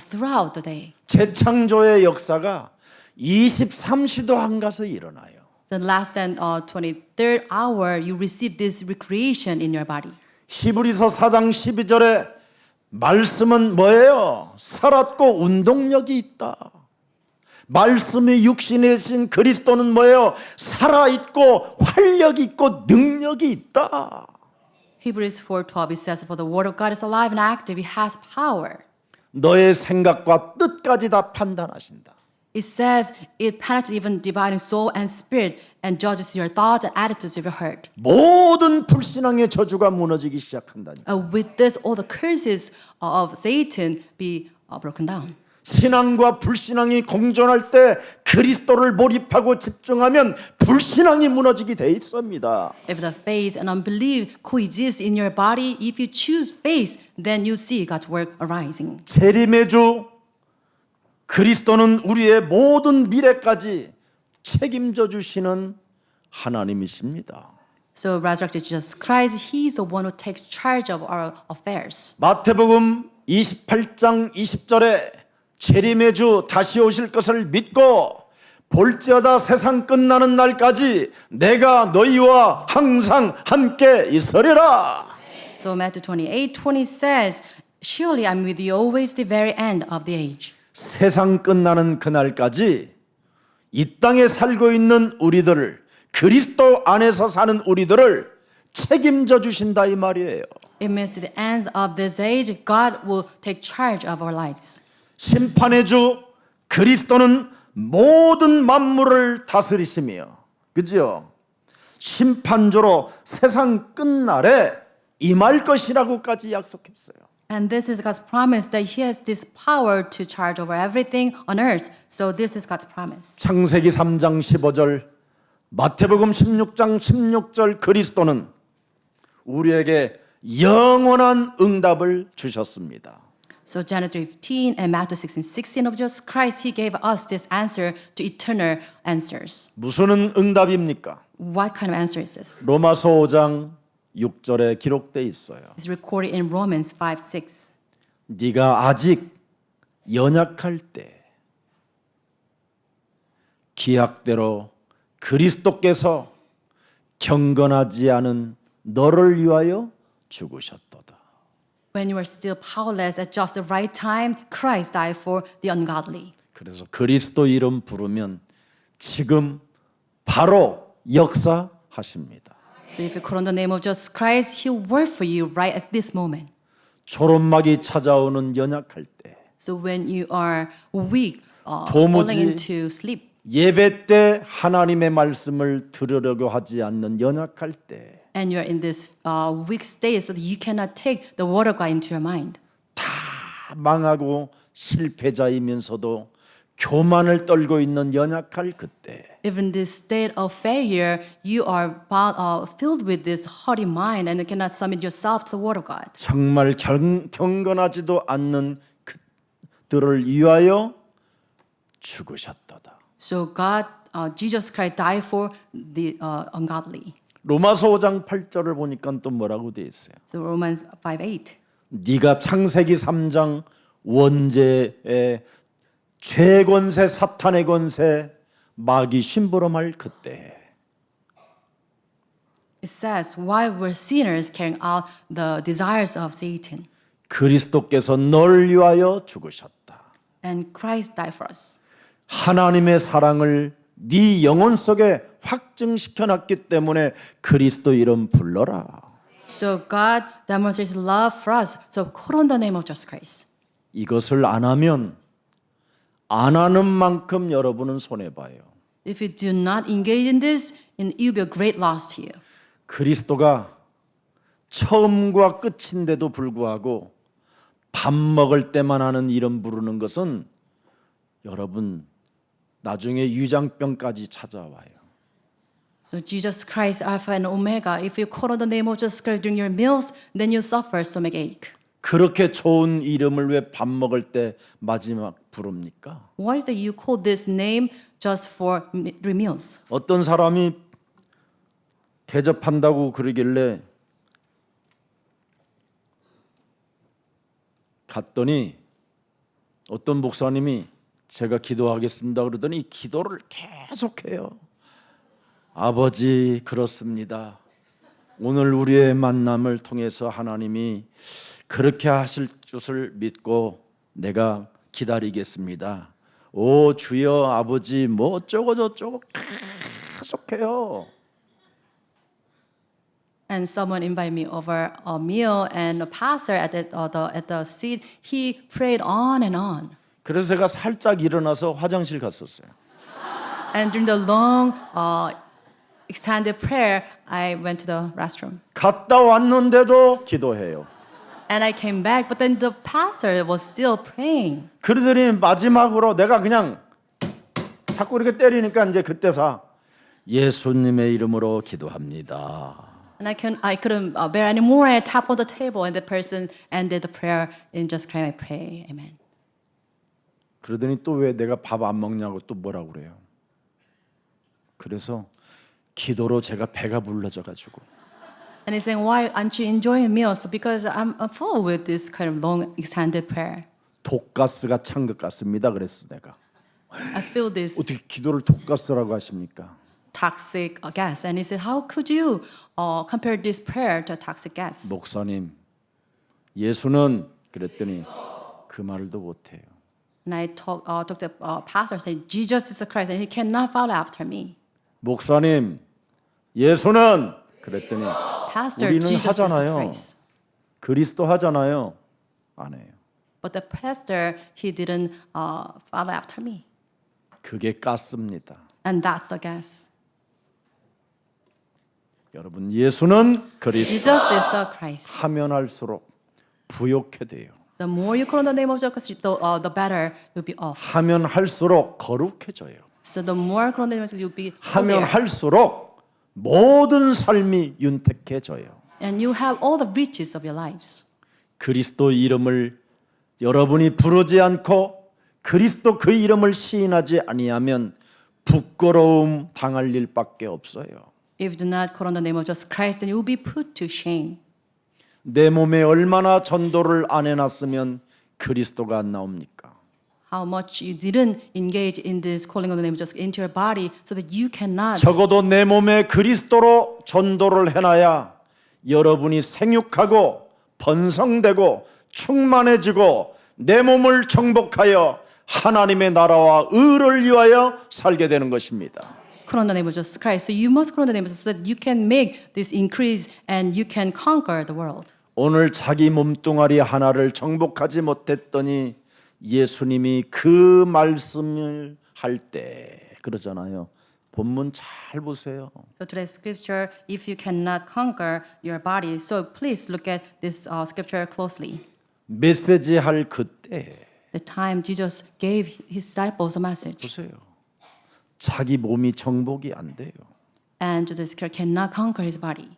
throughout the day. 재창조의 역사가 23시도 안 가서 일어나요. Then last than 23rd hour, you receive this recreation in your body. 히브리서 4장 12절에 말씀은 뭐예요? 살았고 운동력이 있다. 말씀이 육신에 신 그리스도는 뭐예요? 살아있고 활력이 있고 능력이 있다. Hebrews 4:12 it says, "For the word of God is alive and active; it has power." 너의 생각과 뜻까지 다 판단하신다. It says it penetrates even dividing soul and spirit and judges your thoughts and attitudes of your heart. 모든 불신앙의 저주가 무너지기 시작한다니. With this, all the curses of Satan be broken down. 신앙과 불신앙이 공존할 때 그리스도를 몰입하고 집중하면 불신앙이 무너지게 돼 있습니다. If the faith and unbelief coexist in your body, if you choose faith, then you see God's work arising. 재림의 주 그리스도는 우리의 모든 미래까지 책임져 주시는 하나님이십니다. So resurrected Jesus Christ, He's the one who takes charge of our affairs. 마태복음 28장 20절에 재림의 주 다시 오실 것을 믿고 볼지어다 세상 끝나는 날까지 내가 너희와 항상 함께 있으리라. So Matthew 28:20 says, "Surely I'm with you always to the very end of the age." 세상 끝나는 그날까지 이 땅에 살고 있는 우리들을 그리스도 안에서 사는 우리들을 책임져 주신다 이 말이에요. It means to the end of this age, God will take charge of our lives. 심판의 주 그리스도는 모든 만물을 다스리시며 그죠? 심판주로 세상 끝날에 임할 것이라고까지 약속했어요. And this is God's promise that He has this power to charge over everything on earth. So this is God's promise. 창세기 3장 15절 마태복음 16장 16절 그리스도는 우리에게 영원한 응답을 주셨습니다. So January 15 and Matthew 16 of Jesus Christ, He gave us this answer to eternal answers. 무슨 응답입니까? What kind of answer is this? 로마서 5장 6절에 기록돼 있어요. It's recorded in Romans 5:6. 네가 아직 연약할 때 기약대로 그리스도께서 경건하지 않은 너를 위하여 죽으셨도다. When you are still powerless at just the right time, Christ died for the ungodly. 그래서 그리스도 이름 부르면 지금 바로 역사하십니다. So if you call on the name of Jesus Christ, He'll work for you right at this moment. 초롬막이 찾아오는 연약할 때 So when you are weak, 도무지 falling into sleep, 예배 때 하나님의 말씀을 들으려고 하지 않는 연약할 때 and you're in this weak state, so that you cannot take the word of God into your mind. 다 망하고 실패자이면서도 교만을 떨고 있는 연약할 그때 Even in this state of failure, you are filled with this haughty mind and you cannot submit yourself to the word of God. 정말 경건하지도 않는 그들을 위하여 죽으셨도다. So God, Jesus Christ died for the ungodly. 로마서 5장 8절을 보니까 또 뭐라고 돼 있어요? So Romans 5:8. 네가 창세기 3장 원죄의 죄권세 사탄의 권세 마귀 심부름할 그때 It says, while we're sinners carrying out the desires of Satan, 그리스도께서 널 위하여 죽으셨다. and Christ died for us. 하나님의 사랑을 네 영혼 속에 확증시켜 놨기 때문에 그리스도 이름 불러라. So God demonstrates love for us. So call on the name of Jesus Christ. 이것을 안 하면 안 하는 만큼 여러분은 손해 봐요. If you do not engage in this, it will be a great loss to you. 그리스도가 처음과 끝인데도 불구하고 밥 먹을 때만 하는 이름 부르는 것은 여러분 나중에 위장병까지 찾아와요. So Jesus Christ, Alpha and Omega, if you call on the name of Jesus Christ during your meals, then you suffer stomach ache. 그렇게 좋은 이름을 왜 밥 먹을 때 마지막 부릅니까? Why is that you call this name just for three meals? 어떤 사람이 대접한다고 그러길래 갔더니 어떤 목사님이 제가 기도하겠습니다 그러더니 기도를 계속해요. 아버지 그렇습니다. 오늘 우리의 만남을 통해서 하나님이 그렇게 하실 줄을 믿고 내가 기다리겠습니다. 오 주여 아버지 뭐 어쩌고 저쩌고 계속해요. And someone invited me over a meal, and the pastor at the seat, he prayed on and on. 그래서 제가 살짝 일어나서 화장실 갔었어요. And during the long, extended prayer, I went to the restroom. 갔다 왔는데도 기도해요. And I came back, but then the pastor was still praying. 그러더니 마지막으로 내가 그냥 자꾸 이렇게 때리니까 이제 그때서 예수님의 이름으로 기도합니다. And I couldn't bear anymore. I tapped on the table, and the person ended the prayer in just crying, I pray, amen. 그러더니 또 왜 내가 밥 안 먹냐고 또 뭐라고 그래요. 그래서 기도로 제가 배가 불러져 가지고 And he's saying, why aren't you enjoying meals? So because I'm full with this kind of long extended prayer. 독가스가 찬 것 같습니다. 그랬어 내가. I feel this 어떻게 기도를 독가스라고 하십니까? toxic gas. And he said, how could you compare this prayer to a toxic gas? 목사님, 예수는 그랬더니 그 말도 못해요. And I talked to the pastor, said, Jesus is the Christ, and he cannot follow after me. 목사님, 예수는 그랬더니 Pastor, 우리는 Jesus is the 하잖아요. Christ. 그리스도 하잖아요. 안 해요. But the pastor, he didn't follow after me. 그게 가스입니다. And that's the gas. 여러분, 예수는 그리스도 Jesus is the Christ. 하면 할수록 부욕해 돼요. The more you call on the name of Jesus, the better you'll be off. 하면 할수록 거룩해져요. So the more you call on the name of Jesus, you'll be 하면 holier. 할수록 모든 삶이 윤택해져요. And you have all the riches of your lives. 그리스도 이름을 여러분이 부르지 않고 그리스도 그 이름을 시인하지 아니하면 부끄러움 당할 일밖에 없어요. If you do not call on the name of Jesus Christ, then you will be put to shame. 내 몸에 얼마나 전도를 안 해놨으면 그리스도가 안 나옵니까? How much you didn't engage in this calling on the name of Jesus into your body so that you cannot. 적어도 내 몸에 그리스도로 전도를 해놔야 여러분이 생육하고 번성되고 충만해지고 내 몸을 정복하여 하나님의 나라와 의를 위하여 살게 되는 것입니다. Call on the name of Jesus Christ. So you must call on the name of Jesus so that you can make this increase and you can conquer the world. 오늘 자기 몸뚱아리 하나를 정복하지 못했더니 예수님이 그 말씀을 할 때 그러잖아요. 본문 잘 보세요. So today's scripture, if you cannot conquer your body, so please look at this scripture closely. 메시지 할 그때 The time Jesus gave his disciples a message, 보세요. 자기 몸이 정복이 안 돼요. and Judas Iscariot cannot conquer his body.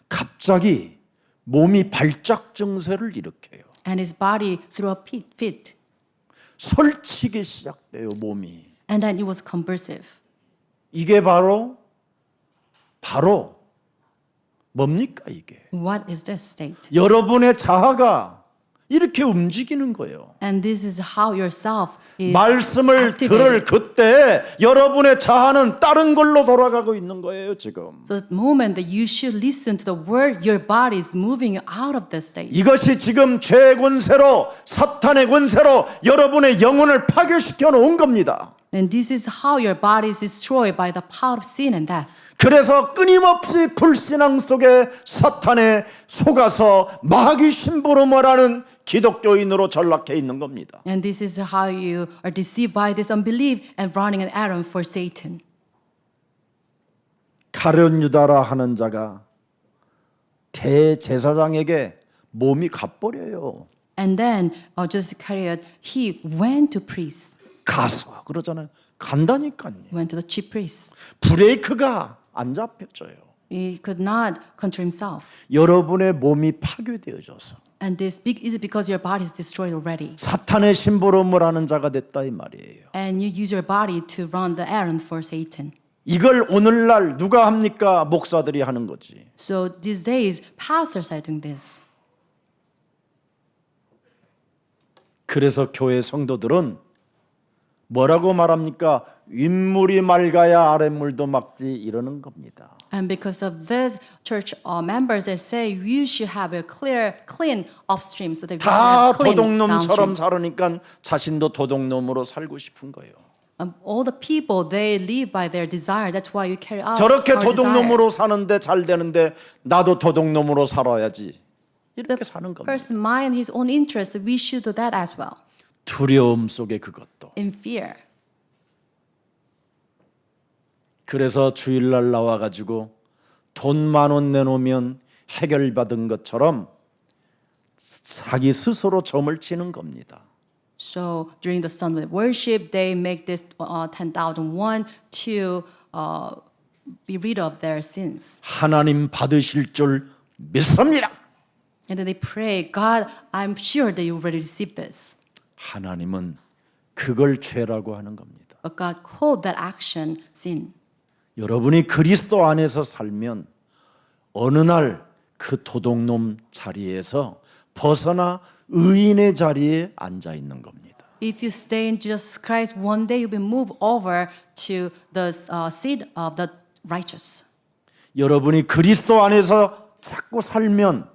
갑자기 몸이 발작 증세를 일으켜요. And his body threw a fit. 설치기 시작돼요, 몸이. And then it was convulsive. 이게 바로 뭡니까 이게? What is this state? 여러분의 자아가 이렇게 움직이는 거예요. And this is how yourself is 말씀을 들을 activated. 그때 여러분의 자아는 다른 걸로 돌아가고 있는 거예요, 지금. So the moment that you should listen to the word, your body is moving out of this state. 이것이 지금 죄의 권세로 사탄의 권세로 여러분의 영혼을 파괴시켜 놓은 겁니다. And this is how your body is destroyed by the power of sin and death. 그래서 끊임없이 불신앙 속에 사탄에 속아서 마귀 심부름을 기독교인으로 전락해 있는 겁니다. And this is how you are deceived by this unbelief and running an errand for Satan. 가룟 유다라 하는 자가 대제사장에게 몸이 갚버려요. And then Judas Iscariot, he went to priests, 가서 그러잖아요. 간다니까요. went to the chief priests. 브레이크가 안 잡혀져요. He could not control himself. 여러분의 몸이 파괴되어져서 And this is because your body is destroyed already. 사탄의 심부름을 하는 자가 됐다 이 말이에요. And you use your body to run the errand for Satan. 이걸 오늘날 누가 합니까? 목사들이 하는 거지. So these days, pastors are doing this. 그래서 교회 성도들은 뭐라고 말합니까? 윗물이 맑아야 아랫물도 맑지 이러는 겁니다. And because of this, church members they say you should have a clean upstream so that we 다 have clean 도둑놈처럼 downstream. 살으니까 자신도 도둑놈으로 살고 싶은 거예요. All the people they live by their desire. That's why you carry out 저렇게 our 도둑놈으로 desires. 사는데 잘 되는데 나도 도둑놈으로 살아야지. 이렇게 사는 겁니다. Person mind his own interest. We should do that as well. 두려움 속에 그것도. In fear. 그래서 주일날 나와가지고 돈 10,000원 내놓으면 해결받은 것처럼 자기 스스로 점을 치는 겁니다. So during the Sunday worship, they make this 10,000 won to be rid of their sins. 하나님 받으실 줄 믿습니다. And then they pray, God, I'm sure that you already received this. 하나님은 그걸 죄라고 하는 겁니다. But God called that action sin. 여러분이 그리스도 안에서 살면 어느 날 그 도둑놈 자리에서 벗어나 의인의 자리에 앉아 있는 겁니다. If you stay in Jesus Christ, one day you will move over to the seat of the righteous. 여러분이 그리스도 안에서 자꾸 살면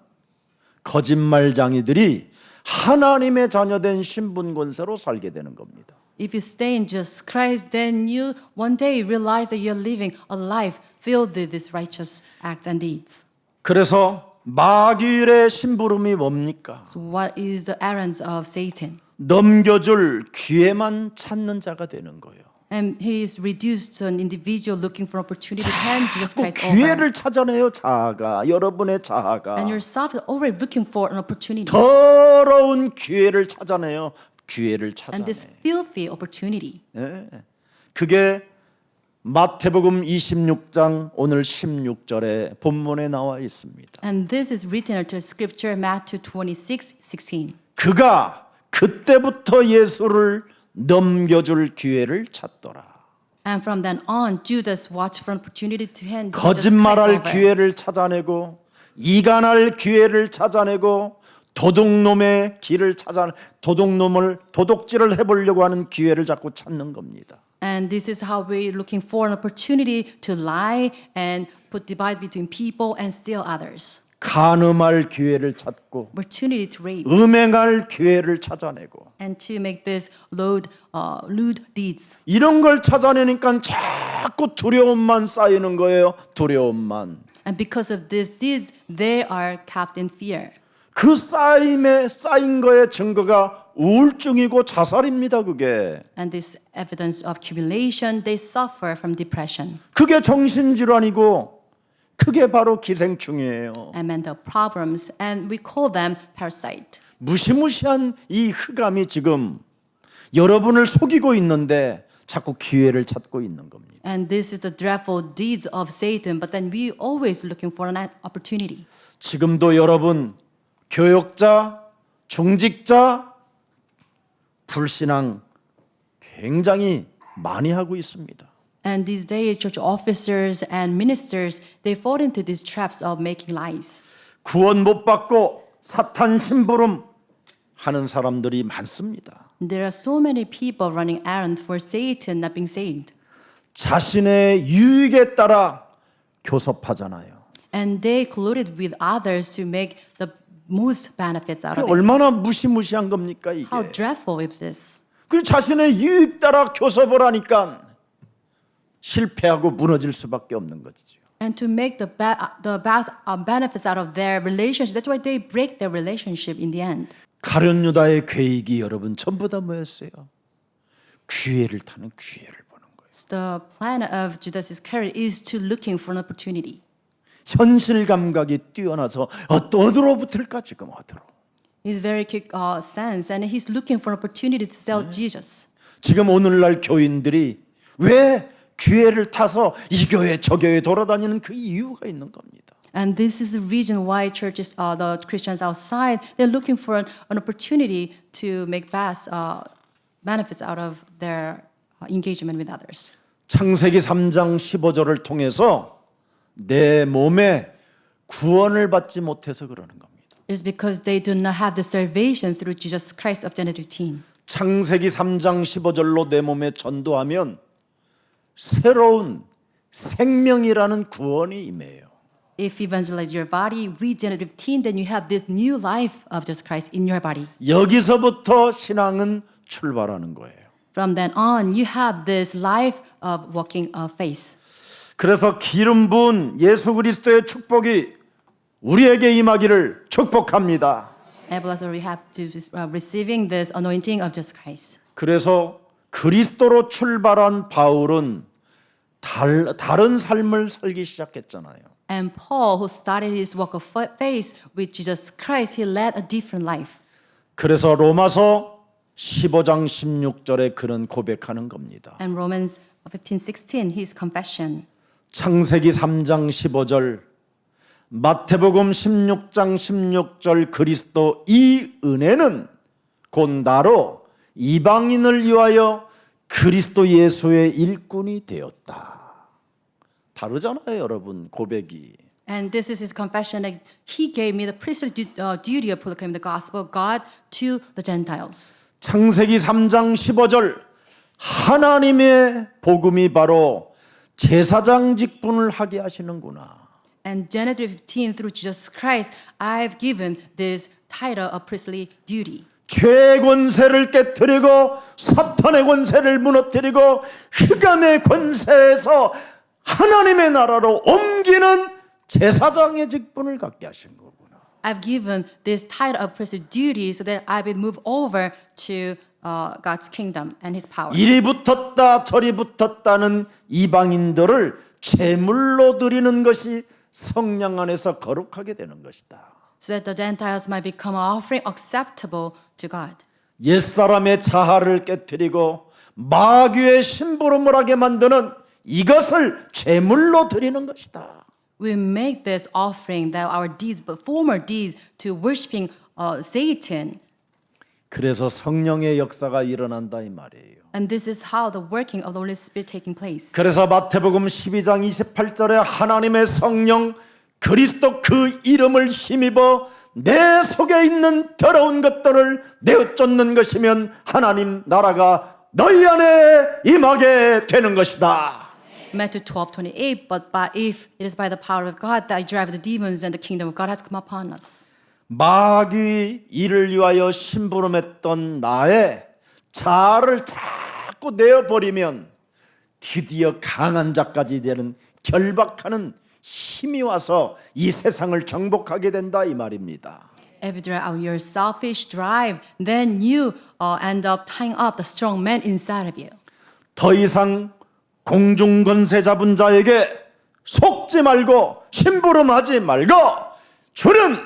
거짓말장이들이 하나님의 자녀된 신분 권세로 살게 되는 겁니다. If you stay in Jesus Christ, then you one day realize that you're living a life filled with these righteous acts and deeds. 그래서 마귀의 심부름이 뭡니까? So what is the errands of Satan? 넘겨줄 기회만 찾는 자가 되는 거예요. And he is reduced to an individual looking for opportunity to hand Jesus 자꾸 Christ over. 기회를 찾아내요. 자아가 여러분의 자아가 And yourself is already looking for an opportunity. 더러운 기회를 찾아내요. 기회를 And this 찾아내. filthy opportunity. 예. 그게 마태복음 26장 오늘 16절에 본문에 나와 있습니다. And this is written into scripture Matthew 26:16. 그가 그때부터 예수를 넘겨줄 기회를 찾더라. And from then on, Judas watched for an opportunity to hand Jesus 거짓말할 Christ over. 기회를 찾아내고 이간할 기회를 찾아내고 도둑놈의 길을 도둑질을 해보려고 하는 기회를 자꾸 찾는 겁니다. And this is how we're looking for an opportunity to lie and put divides between people and steal others. 간음할 기회를 찾고 Opportunity to rape 음행할 기회를 찾아내고 and to make this lewd deeds. 이런 걸 찾아내니까 자꾸 두려움만 쌓이는 거예요. 두려움만. And because of this deeds, they are kept in fear. 그 쌓인 거의 증거가 우울증이고 자살입니다. 그게. And this evidence of accumulation, they suffer from depression 그게 정신질환이고 그게 바로 기생충이에요. and mental problems, and we call them parasite. 무시무시한 이 흑암이 지금 여러분을 속이고 있는데 자꾸 기회를 찾고 있는 겁니다. And this is the dreadful deeds of Satan, but then we always looking for an opportunity. 지금도 여러분 교역자, 중직자, 불신앙 굉장히 많이 하고 있습니다. And these days, church officers and ministers, they fall into these traps of making lies. 구원 못 받고 사탄 심부름 하는 사람들이 많습니다. There are so many people running errands for Satan not being saved. 자신의 유익에 따라 교섭하잖아요. And they colluded with others to make the most benefits out 그 of it. 얼마나 무시무시한 겁니까 이게? How dreadful is this? 그 자신의 유익 따라 교섭을 하니까 실패하고 무너질 수밖에 없는 거죠. And to make the best benefits out of their relationship, that's why they break their relationship in the end. 가룟 유다의 계획이 여러분 전부 다 뭐였어요? 기회를 타는 기회를 보는 거예요. So the plan of Judas Iscariot is to looking for an opportunity. 현실 감각이 뛰어나서 어디로 붙을까 지금 어디로? He's very quick sense, and he's looking for an opportunity to sell Jesus. 지금 오늘날 교인들이 왜 기회를 타서 이 교회 저 교회 돌아다니는 그 이유가 있는 겁니다. And this is the reason why churches, the Christians outside, they're looking for an opportunity to make best benefits out of their engagement with others. 창세기 3장 15절을 통해서 내 몸에 구원을 받지 못해서 그러는 겁니다. It's because they do not have the salvation through Jesus Christ of Genesis 15. 창세기 3장 15절로 내 몸에 전도하면 새로운 생명이라는 구원이 임해요. If you evangelize your body with Genesis 15, then you have this new life of Jesus Christ in your body. 여기서부터 신앙은 출발하는 거예요. From then on, you have this life of walking of faith. 그래서 기름 부은 예수 그리스도의 축복이 우리에게 임하기를 축복합니다. And blessed we have to receiving this anointing of Jesus Christ. 그래서 그리스도로 출발한 바울은 다른 삶을 살기 시작했잖아요. And Paul, who started his walk of faith with Jesus Christ, he led a different life. 그래서 로마서 15장 16절에 그는 고백하는 겁니다. And Romans 15:16, his confession. 창세기 3장 15절, 마태복음 16장 16절 그리스도 이 은혜는 곧 나로 이방인을 위하여 그리스도 예수의 일꾼이 되었다. 다르잖아요, 여러분 고백이. And this is his confession that he gave me the priestly duty of proclaiming the gospel of God to the Gentiles. 창세기 3장 15절 하나님의 복음이 바로 제사장 직분을 하게 하시는구나. And Genesis 15, through Jesus Christ, I've given this title of priestly duty. 죄의 권세를 깨뜨리고 사탄의 권세를 무너뜨리고 흑암의 권세에서 하나님의 나라로 옮기는 제사장의 직분을 갖게 하신 거구나. I've given this title of priestly duty so that I will move over to God's kingdom and His power. 이리 붙었다 저리 붙었다는 이방인들을 제물로 드리는 것이 성령 안에서 거룩하게 되는 것이다. So that the Gentiles might become an offering acceptable to God. 옛사람의 자아를 깨뜨리고 마귀의 심부름을 하게 만드는 이것을 제물로 드리는 것이다. We make this offering that our deeds, but former deeds, to worshiping Satan. 그래서 성령의 역사가 일어난다 이 말이에요. And this is how the working of the Holy Spirit taking place. 그래서 마태복음 12장 28절에 하나님의 성령 그리스도 그 이름을 힘입어 내 속에 있는 더러운 것들을 내어 쫓는 것이면 하나님 나라가 너희 안에 임하게 되는 것이다. Matthew 12:28. But if it is by the power of God that I drive the demons, and the kingdom of God has come upon us. 마귀 이를 위하여 심부름했던 나의 자아를 자꾸 내어버리면 드디어 강한 자까지 되는 결박하는 힘이 와서 이 세상을 정복하게 된다 이 말입니다. If you drive out your selfish drive, then you end up tying up the strong man inside of you. 더 이상 공중 권세 잡은 자에게 속지 말고 심부름하지 말고 주는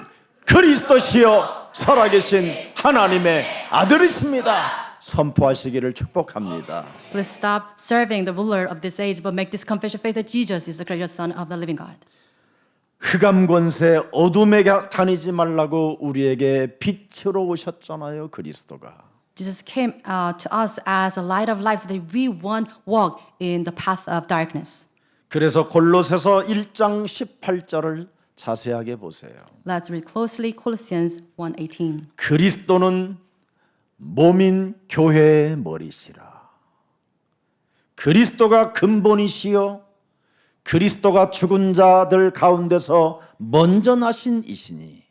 그리스도시요 살아계신 하나님의 아들이십니다. 선포하시기를 축복합니다. Please stop serving the ruler of this age, but make this confession of faith that Jesus is the gracious Son of the living God. 흑암 권세 어둠에 다니지 말라고 우리에게 빛으로 오셨잖아요. 그리스도가. Jesus came to us as a light of life so that we won't walk in the path of darkness. 그래서 골로새서 1장 18절을 자세하게 보세요. Let's read closely Colossians 1:18. 그리스도는 몸인 교회의 머리시라. 그리스도가 근본이시요 그리스도가 죽은 자들 가운데서 먼저 나신 이시니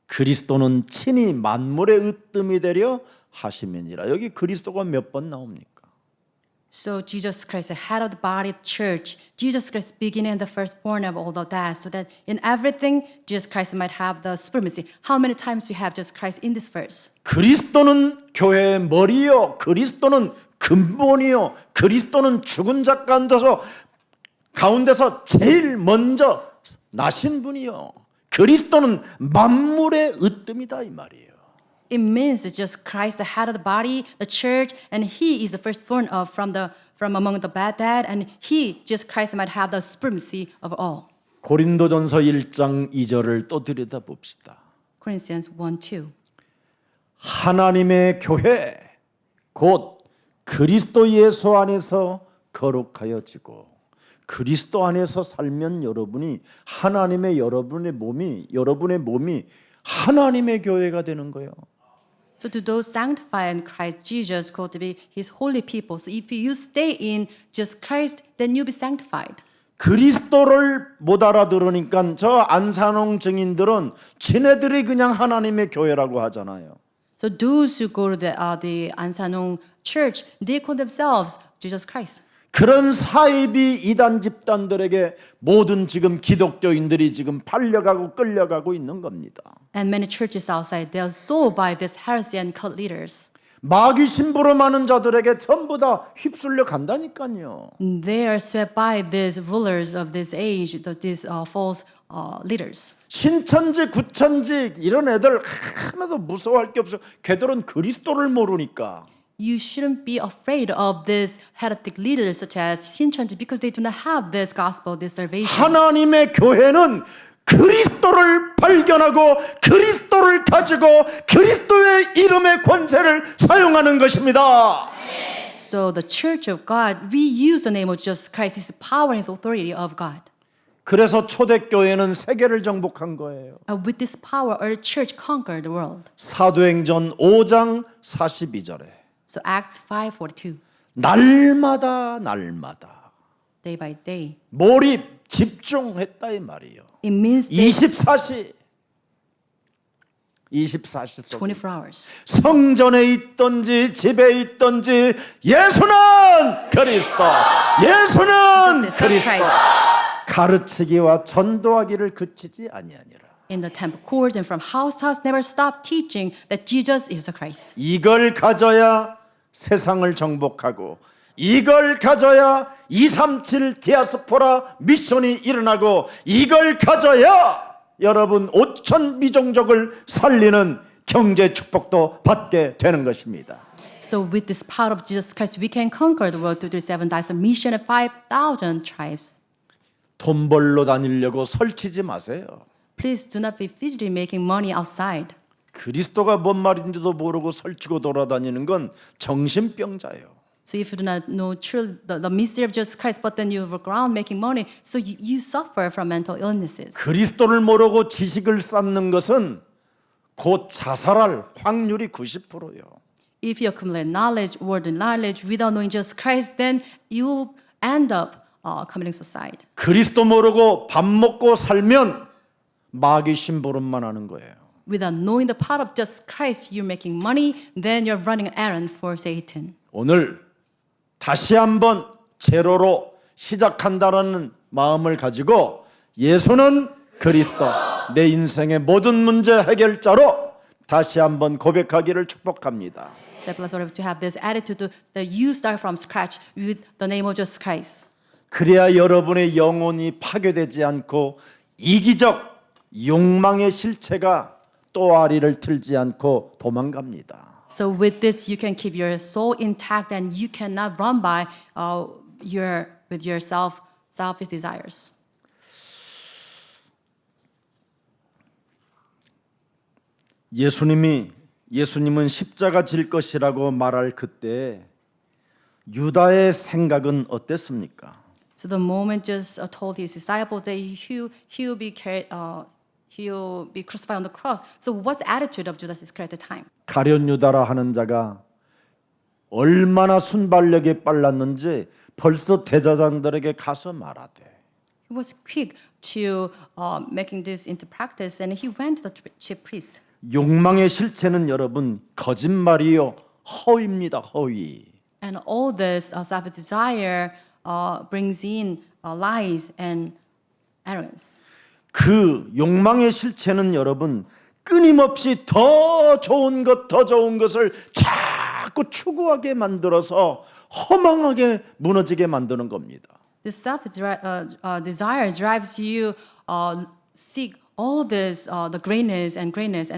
그리스도는 친히 만물의 으뜸이 되려 하심이니라. 여기 그리스도가 몇 번 나옵니까? So Jesus Christ, the head of the body of the church, Jesus Christ beginning and the firstborn of all the dead, so that in everything Jesus Christ might have the supremacy. How many times do you have Jesus Christ in this verse? 그리스도는 교회의 머리요 그리스도는 근본이요 그리스도는 죽은 자 가운데서 제일 먼저 나신 분이요 그리스도는 만물의 으뜸이다 이 말이에요. It means it's just Christ, the head of the body, the church, and He is the firstborn from among the bad dead, and He, Jesus Christ, might have the supremacy of all. 고린도전서 1장 2절을 또 들여다 봅시다. Corinthians 1:2. 하나님의 교회 곧 그리스도 예수 안에서 거룩하여지고 그리스도 안에서 살면 여러분의 몸이 하나님의 교회가 되는 거예요. So to those sanctified in Christ Jesus, called to be His holy people. So if you stay in just Christ, then you'll be sanctified. 그리스도를 못 알아들으니까 저 안산홍 증인들은 지네들이 그냥 하나님의 교회라고 하잖아요. So those who go to the Ansanong church, they call themselves Jesus Christ. 그런 사이비 이단 집단들에게 모든 지금 기독교인들이 지금 팔려가고 끌려가고 있는 겁니다. And many churches outside, they are sold by this heresy and cult leaders. 마귀 심부름 하는 자들에게 전부 다 휩쓸려 간다니까요. They are swept by these rulers of this age, these false leaders. 신천지 구천지 이런 애들 하나도 무서워할 게 없어. 걔들은 그리스도를 모르니까. You shouldn't be afraid of these heretic leaders such as Shincheonji because they do not have this gospel, this salvation. 하나님의 교회는 그리스도를 발견하고 그리스도를 가지고 그리스도의 이름의 권세를 사용하는 것입니다. So the church of God, we use the name of Jesus Christ, His power and authority of God. 그래서 초대교회는 세계를 정복한 거예요. With this power, our church conquered the world. 사도행전 5장 42절에 So Acts 5:42, 날마다 day by day. 몰입 집중했다 이 말이에요. It means they 24시 동안 24 hours. 성전에 있든지 집에 있든지 예수는 그리스도 예수는 Jesus is 그리스도 Christ. 가르치기와 전도하기를 그치지 아니하니라. In the temple courts and from house to house, never stop teaching that Jesus is the Christ. 이걸 가져야 세상을 정복하고 이걸 가져야 237 디아스포라 미션이 일어나고 이걸 가져야 여러분 5천 미종족을 살리는 경제 축복도 받게 되는 것입니다. So with this power of Jesus Christ, we can conquer the world through the 7 days of mission of 5,000 tribes. 돈 벌러 다니려고 설치지 마세요. Please do not be fidgety making money outside. 그리스도가 뭔 말인지도 모르고 설치고 돌아다니는 건 정신병자예요. So if you do not know the mystery of Jesus Christ, but then you walk around making money, so you suffer from mental illnesses. 그리스도를 모르고 지식을 쌓는 것은 곧 자살할 확률이 90%예요. If you accumulate knowledge, worldly knowledge, without knowing Jesus Christ, then you will end up committing suicide. 그리스도 모르고 밥 먹고 살면 마귀 심부름만 하는 거예요. Without knowing the power of Jesus Christ, you're making money, then you're running an errand for Satan. 오늘 다시 한번 제로로 시작한다라는 마음을 가지고 예수는 그리스도 내 인생의 모든 문제 해결자로 다시 한번 고백하기를 축복합니다. So blessed are to have this attitude that you start from scratch with the name of Jesus Christ. 그래야 여러분의 영혼이 파괴되지 않고 이기적 욕망의 실체가 또아리를 틀지 않고 도망갑니다. So with this, you can keep your soul intact, and you cannot run by with your selfish desires. 예수님은 십자가 질 것이라고 말할 그때 유다의 생각은 어땠습니까? So the moment just told his disciples that he'll be crucified on the cross. So what's the attitude of Judas Iscariot at the time? 가룟 유다라 하는 자가 얼마나 순발력이 빨랐는지 벌써 대제사장들에게 가서 말하되 He was quick to making this into practice, and he went to the chief priests. 욕망의 실체는 여러분 거짓말이요 허위입니다. 허위. And all this selfish desire brings in lies and arrogance. 그 욕망의 실체는 여러분 끊임없이 더 좋은 것을 자꾸 추구하게 만들어서 허망하게 무너지게 만드는 겁니다. This selfish desire drives you seek all this the greatness, and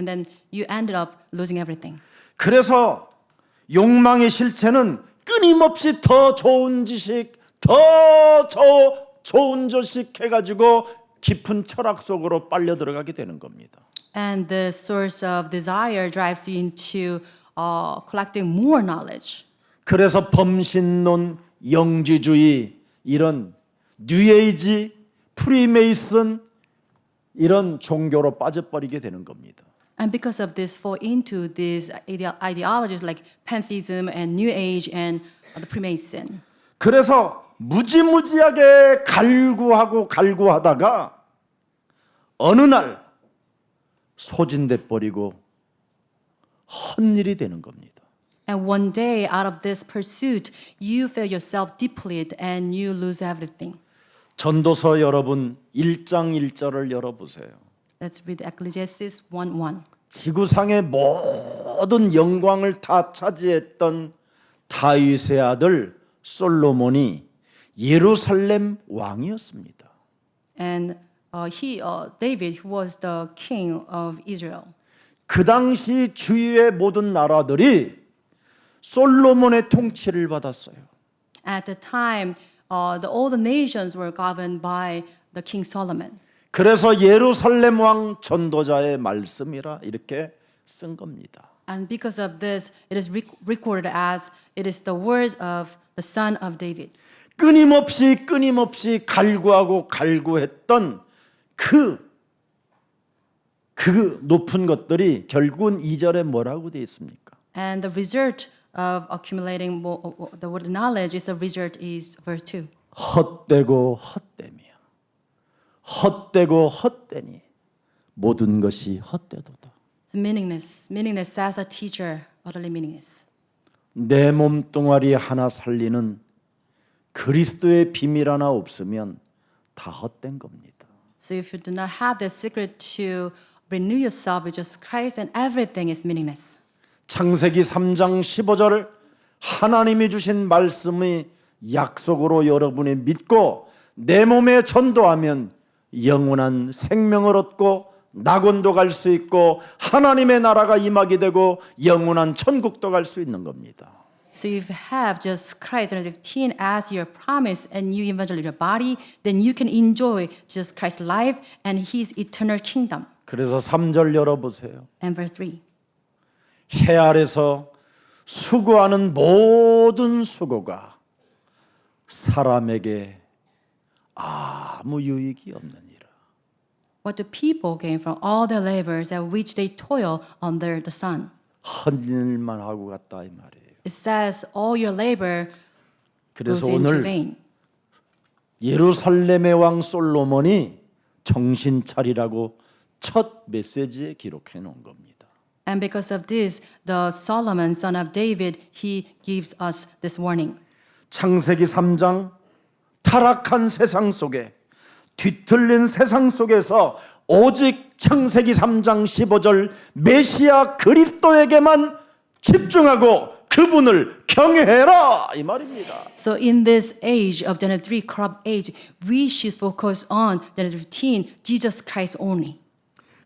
then you ended up losing everything. 그래서 욕망의 실체는 끊임없이 더 좋은 지식, 더 좋은 조식 해가지고 깊은 철학 속으로 빨려 들어가게 되는 겁니다. And the source of desire drives you into collecting more knowledge. 그래서 범신론, 영지주의, 이런 뉴에이지, 프리메이슨 이런 종교로 빠져버리게 되는 겁니다. And because of this, fall into these ideologies like pantheism and New Age and the Freemason. 그래서 무지무지하게 갈구하다가 어느 날 소진돼 버리고 헛일이 되는 겁니다. And one day, out of this pursuit, you feel yourself depleted and you lose everything. 전도서 여러분 1장 1절을 열어보세요. Let's read Ecclesiastes 1:1. 지구상의 모든 영광을 다 차지했던 다윗의 아들 솔로몬이 예루살렘 왕이었습니다. And David, who was the king of Israel. 그 당시 주위의 모든 나라들이 솔로몬의 통치를 받았어요. At the time, all the nations were governed by the King Solomon. 그래서 예루살렘 왕 전도자의 말씀이라 이렇게 쓴 겁니다. And because of this, it is recorded as it is the words of the son of David. 끊임없이 갈구했던 그 높은 것들이 결국은 2절에 뭐라고 되어 있습니까? And the result of accumulating the word knowledge is the result is verse 2. 헛되고 헛되니 모든 것이 헛되도다. It's meaningless as a teacher, utterly meaningless. 내 몸뚱아리 하나 살리는 그리스도의 비밀 하나 없으면 다 헛된 겁니다. So if you do not have the secret to renew yourself with Jesus Christ, and everything is meaningless. 창세기 3장 15절 하나님이 주신 말씀이 약속으로 여러분이 믿고 내 몸에 전도하면 영원한 생명을 얻고 낙원도 갈 수 있고 하나님의 나라가 임하게 되고 영원한 천국도 갈 수 있는 겁니다. So if you have just Christ and 15 as your promise and you evangelize your body, then you can enjoy just Christ's life and His eternal kingdom. 그래서 3절 열어보세요. And verse 3. 해 아래서 수고하는 모든 수고가 사람에게 아무 유익이 없느니라. What do people gain from all their labors at which they toil under the sun? 헛일만 하고 갔다 이 말이에요. It says all your labor goes 그래서 into 오늘 vain. 예루살렘의 왕 솔로몬이 정신 차리라고 첫 메시지에 기록해 놓은 겁니다. And because of this, the Solomon, son of David, he gives us this warning. 창세기 3장 타락한 세상 속에 뒤틀린 세상 속에서 오직 창세기 3장 15절 메시아 그리스도에게만 집중하고 그분을 경외해라 이 말입니다. So in this age of Genesis 3 corrupt age, we should focus on Genesis 15, Jesus Christ only.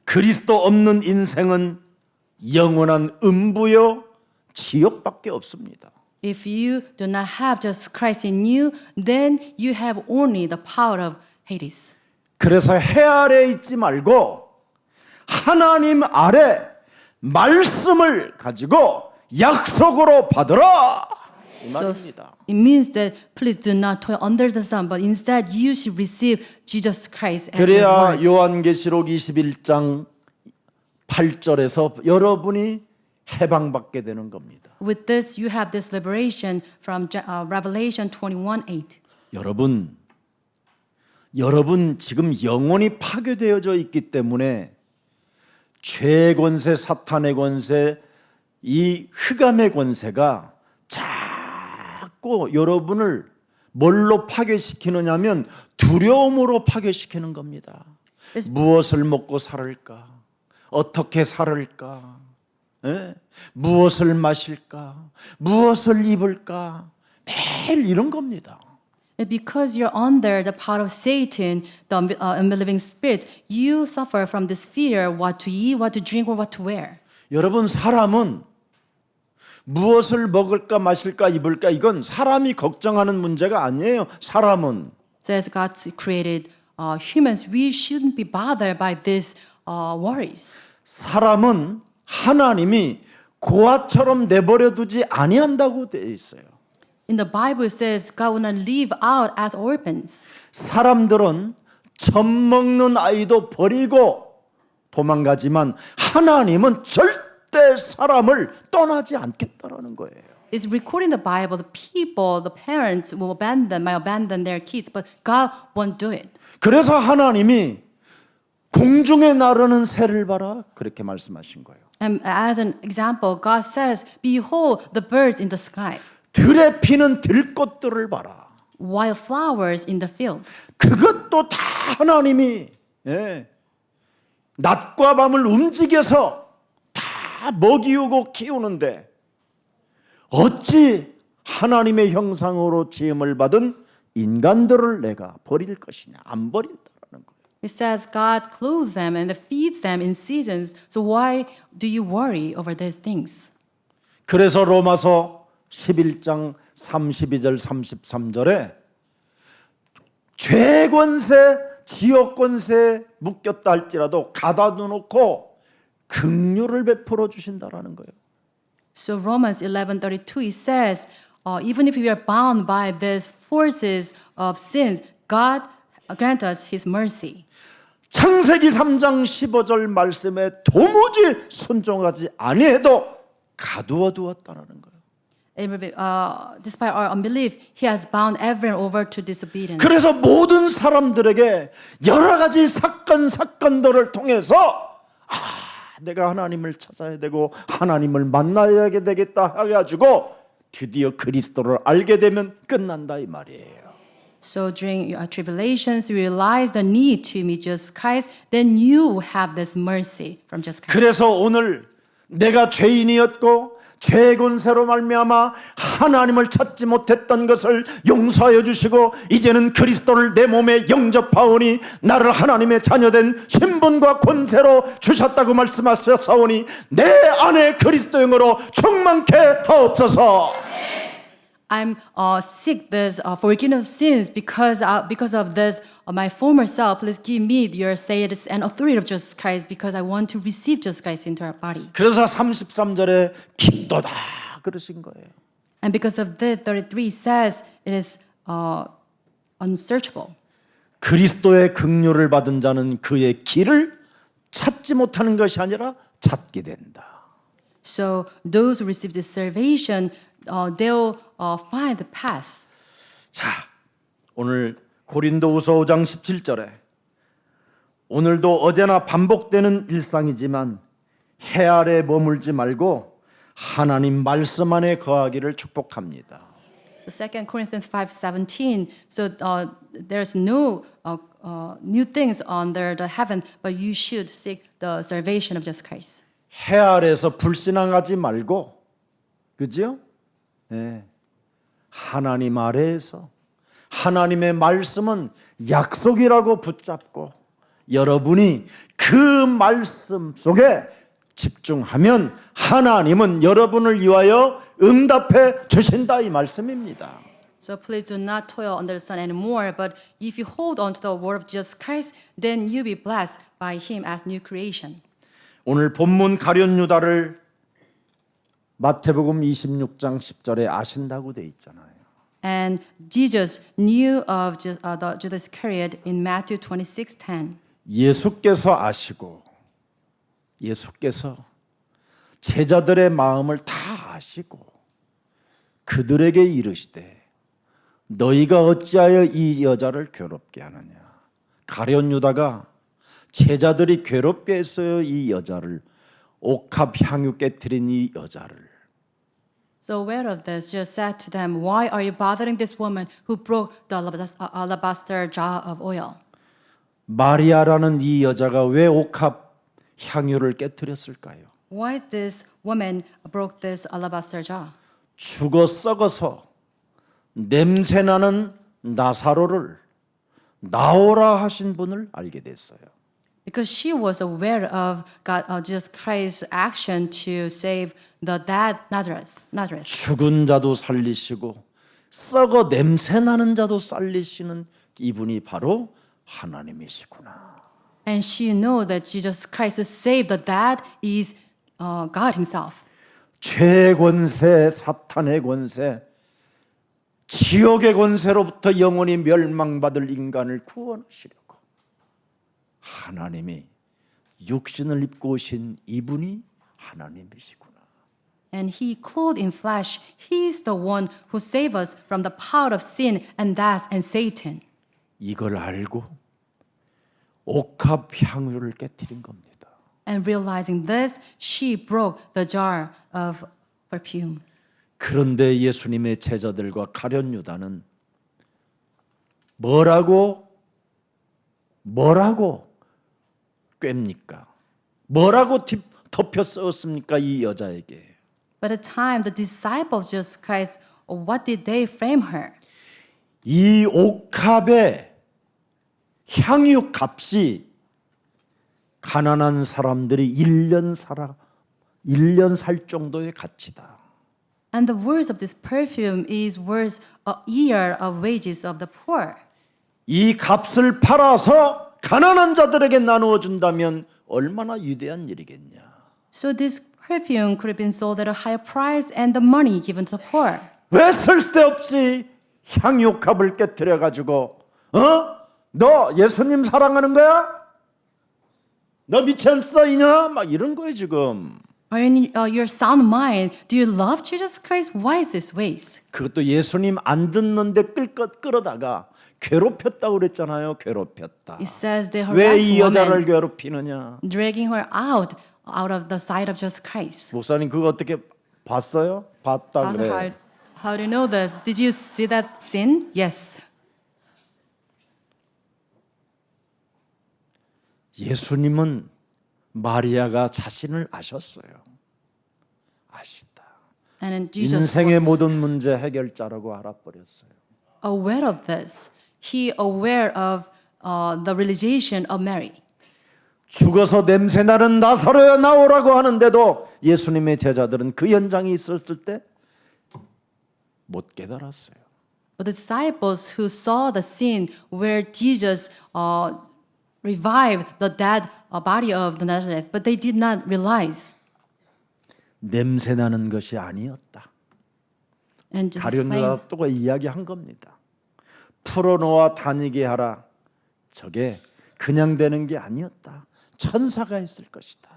그리스도 없는 인생은 영원한 음부요 지옥밖에 없습니다. If you do not have just Christ in you, then you have only the power of Hades. 그래서 해 아래에 있지 말고 하나님 아래 말씀을 가지고 약속으로 받으라 이 So 말입니다. it means that please do not toil under the sun, but instead you should receive Jesus Christ as your 그래야 Lord. 요한계시록 21장 8절에서 여러분이 해방받게 되는 겁니다. With this, you have this liberation from Revelation 21:8. 여러분 지금 영혼이 파괴되어져 있기 때문에 죄의 권세, 사탄의 권세, 이 흑암의 권세가 자꾸 여러분을 뭘로 파괴시키느냐면 두려움으로 파괴시키는 겁니다. 무엇을 먹고 살을까? 어떻게 살을까? 예? 무엇을 마실까? 무엇을 입을까? 매일 이런 겁니다. And because you're under the power of Satan, the unbelieving spirit, you suffer from this fear: what to eat, what to drink, or what to wear. 여러분 사람은 무엇을 먹을까 마실까 입을까 이건 사람이 걱정하는 문제가 아니에요. 사람은 So as God created humans, we shouldn't be bothered by these worries. 사람은 하나님이 고아처럼 내버려 두지 아니한다고 되어 있어요. In the Bible, it says God will not leave out as orphans. 사람들은 젖 먹는 아이도 버리고 도망가지만 하나님은 절대 사람을 떠나지 않겠다라는 거예요. It's recording the Bible. The people, the parents might abandon their kids, but God won't do it. 그래서 하나님이 공중에 나르는 새를 봐라 그렇게 말씀하신 거예요. And as an example, God says, "Behold the birds in the sky, 들에 피는 들꽃들을 봐라. wild flowers in the field." 그것도 다 하나님이 낮과 밤을 움직여서 다 먹이우고 키우는데 어찌 하나님의 형상으로 지음을 받은 인간들을 내가 버릴 것이냐? 안 버린다라는 거예요. It says God clothes them and feeds them in seasons. So why do you worry over these things? 그래서 로마서 11장 32절 33절에 죄 권세, 지옥 권세에 묶였다 할지라도 가다놓고 긍휼을 베풀어 주신다라는 거예요. So Romans 11:32 it says, even if we are bound by these forces of sins, God grant us His mercy. 창세기 3장 15절 말씀에 도무지 순종하지 아니해도 가두어 두었다라는 거예요. Despite our unbelief, He has bound everyone over to disobedience. 그래서 모든 사람들에게 여러 가지 사건들을 통해서 내가 하나님을 찾아야 되고 하나님을 만나야 되겠다 해가지고 드디어 그리스도를 알게 되면 끝난다 이 말이에요. So during your tribulations, you realize the need to meet Jesus Christ, then you have this mercy from Jesus Christ. 그래서 오늘 내가 죄인이었고 죄의 권세로 말미암아 하나님을 찾지 못했던 것을 용서하여 주시고 이제는 그리스도를 내 몸에 영접하오니 나를 하나님의 자녀된 신분과 권세로 주셨다고 말씀하셨사오니 내 안에 그리스도 영으로 충만케 하옵소서. I'm sick this forgiveness of sins because of this my former self. Please give me your status and authority of Jesus Christ because I want to receive Jesus Christ into our body. 그래서 33절에 깊도다 그러신 거예요. And because of this, 33 says it is unsearchable. 그리스도의 긍휼을 받은 자는 그의 길을 찾지 못하는 것이 아니라 찾게 된다. So those who receive this salvation, they'll find the path. 자, 오늘 고린도후서 5장 17절에 오늘도 어제나 반복되는 일상이지만 해 아래 머물지 말고 하나님 말씀 안에 거하기를 축복합니다. So 2 Corinthians 5:17. So there's no new things under the heaven, but you should seek the salvation of Jesus Christ. 해 아래에서 불신앙하지 말고, 그죠? 네. 하나님 아래에서 하나님의 말씀은 약속이라고 붙잡고 여러분이 그 말씀 속에 집중하면 하나님은 여러분을 위하여 응답해 주신다 이 말씀입니다. So please do not toil under the sun anymore, but if you hold on to the word of Jesus Christ, then you'll be blessed by him as new creation. 오늘 본문 가룟 유다를 마태복음 26장 10절에 아신다고 돼 있잖아요. And Jesus knew of the Judas Iscariot in Matthew 26:10. 예수께서 아시고 예수께서 제자들의 마음을 다 아시고 그들에게 이르시되 너희가 어찌하여 이 여자를 괴롭게 하느냐. 가룟 유다가 제자들이 괴롭게 했어요. 이 여자를 옥합 향유 깨뜨린 이 여자를. So aware of this, Jesus said to them, "Why are you bothering this woman who broke the alabaster jar of oil?" 마리아라는 이 여자가 왜 옥합 향유를 깨뜨렸을까요? Why this woman broke this alabaster jar? 죽어 썩어서 냄새나는 나사로를 나오라 하신 분을 알게 됐어요. Because she was aware of Jesus Christ's action to save the dead Nazareth. 죽은 자도 살리시고 썩어 냄새나는 자도 살리시는 이분이 바로 하나님이시구나. And she knew that Jesus Christ who saved the dead is God himself. 죄의 권세, 사탄의 권세, 지옥의 권세로부터 영원히 멸망받을 인간을 구원하시려고 하나님이 육신을 입고 오신 이분이 하나님이시구나. And he clothed in flesh. He is the one who saved us from the power of sin and death and Satan. 이걸 알고 옥합 향유를 깨뜨린 겁니다. And realizing this, she broke the jar of perfume. 그런데 예수님의 제자들과 가룟 유다는 뭐라고 꿰입니까? 뭐라고 덮여 쓰었습니까? 이 여자에게. By the time the disciples of Jesus Christ, what did they frame her? 이 옥합의 향유 값이 가난한 사람들이 1년 살 정도의 가치다. And the worth of this perfume is worth a year of wages of the poor. 이 값을 팔아서 가난한 자들에게 나누어 준다면 얼마나 위대한 일이겠냐. So this perfume could have been sold at a higher price and the money given to the poor. 왜 쓸데없이 향유값을 깨뜨려 가지고 너 예수님 사랑하는 거야? 너 미쳤어 이냐? 막 이런 거예요 지금. Are in your sound mind, do you love Jesus Christ? Why is this waste? 그것도 예수님 안 듣는데 끌어다가 괴롭혔다고 그랬잖아요. 괴롭혔다. It says they 왜 harassed 이 여자를 woman, 괴롭히느냐? dragging her out of the sight of Jesus Christ. 목사님 그거 어떻게 봤어요? 봤다 Pastor, 그래. how do you know this? Did you see that sin? Yes. 예수님은 마리아가 자신을 아셨어요. 아시다. And then Jesus 인생의 was 모든 문제 해결자라고 알아버렸어요. aware of this. He aware of the realization of Mary. 죽어서 냄새나는 나사로야 나오라고 하는데도 예수님의 제자들은 그 현장에 있었을 때 못 깨달았어요. But the disciples who saw the scene where Jesus revived the dead body of the Nazareth, but they did not realize. 냄새나는 것이 아니었다. And Jesus 가룟 explained, 유다 또 이야기한 겁니다. 풀어놓아 다니게 하라. 저게 그냥 되는 게 아니었다. 천사가 했을 것이다.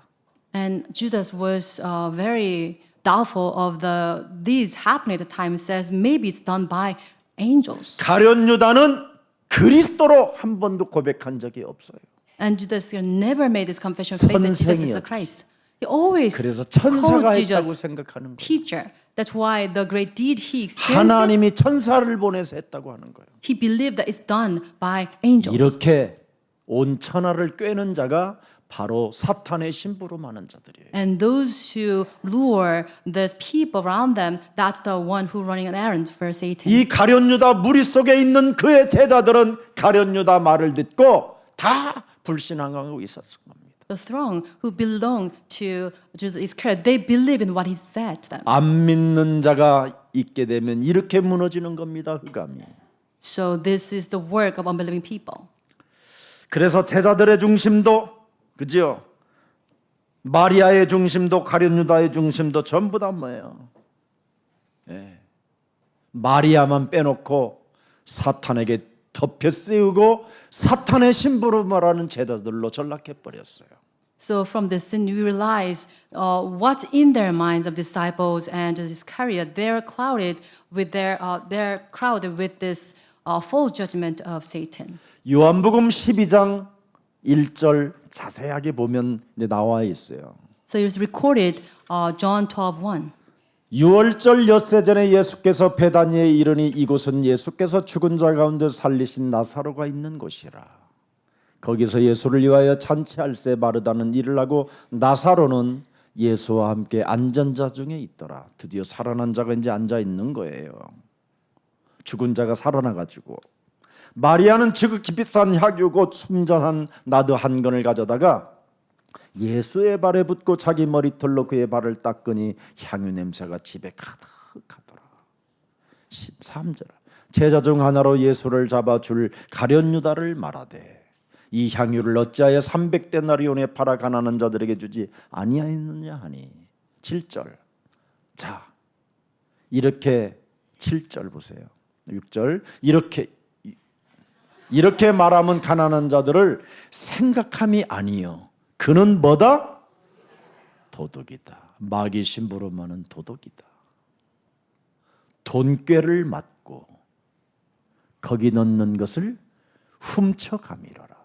and Judas was very doubtful of these happening at the time. It says maybe it's done by angels. 가룟 유다는 그리스도로 한 번도 고백한 적이 없어요. And Judas never made this confession of faith that Jesus is the 선생이었지. Christ. He always 그래서 천사가 called 했다고 Jesus 생각하는 거예요. teacher. That's why the great deed he experienced, 하나님이 천사를 보내서 했다고 하는 거예요. he believed that it's done by angels. 이렇게 온 천하를 꿰는 자가 바로 사탄의 심부름하는 자들이에요. And those who lure the people around them, that's the one who running an errand for Satan. 이 가룟 유다 무리 속에 있는 그의 제자들은 가룟 유다 말을 듣고 다 불신앙하고 있었을 겁니다. The throng who belonged to Judas Iscariot, they believe in what he said to them. 안 믿는 자가 있게 되면 이렇게 무너지는 겁니다. 흑암이. So this is the work of unbelieving people. 그래서 제자들의 중심도 그죠? 마리아의 중심도 가룟 유다의 중심도 전부 다 뭐예요? 예. 마리아만 빼놓고 사탄에게 덮여 씌우고 사탄의 심부름하라는 제자들로 전락해 버렸어요. So from this sin, we realize what's in their minds of disciples and Judas Iscariot. They're crowded with this false judgment of Satan. 요한복음 12장 1절 자세하게 보면 이제 나와 있어요. So it's recorded John 12:1. 6월절 엿새 전에 예수께서 베다니에 이르니 이곳은 예수께서 죽은 자 가운데 살리신 나사로가 있는 곳이라. 거기서 예수를 위하여 잔치할세 마르다는 일을 하고 나사로는 예수와 함께 앉은 자 중에 있더라. 드디어 살아난 자가 이제 앉아 있는 거예요. 죽은 자가 살아나가지고 마리아는 지극히 비싼 향유 곧 순전한 나드 한 건을 가져다가 예수의 발에 붓고 자기 머리털로 그의 발을 닦으니 향유 냄새가 집에 가득하더라. 13절 제자 중 하나로 예수를 잡아 줄 가룟 유다를 말하되 이 향유를 어찌하여 300데나리온에 팔아 가난한 자들에게 주지 아니하였느냐 하니 7절 자 이렇게 7절 보세요. 6절 이렇게 말하면 가난한 자들을 생각함이 아니요 그는 뭐다? 도둑이다. 마귀 심부름하는 도둑이다. 돈꾀를 맞고 거기 넣는 것을 훔쳐가미러라.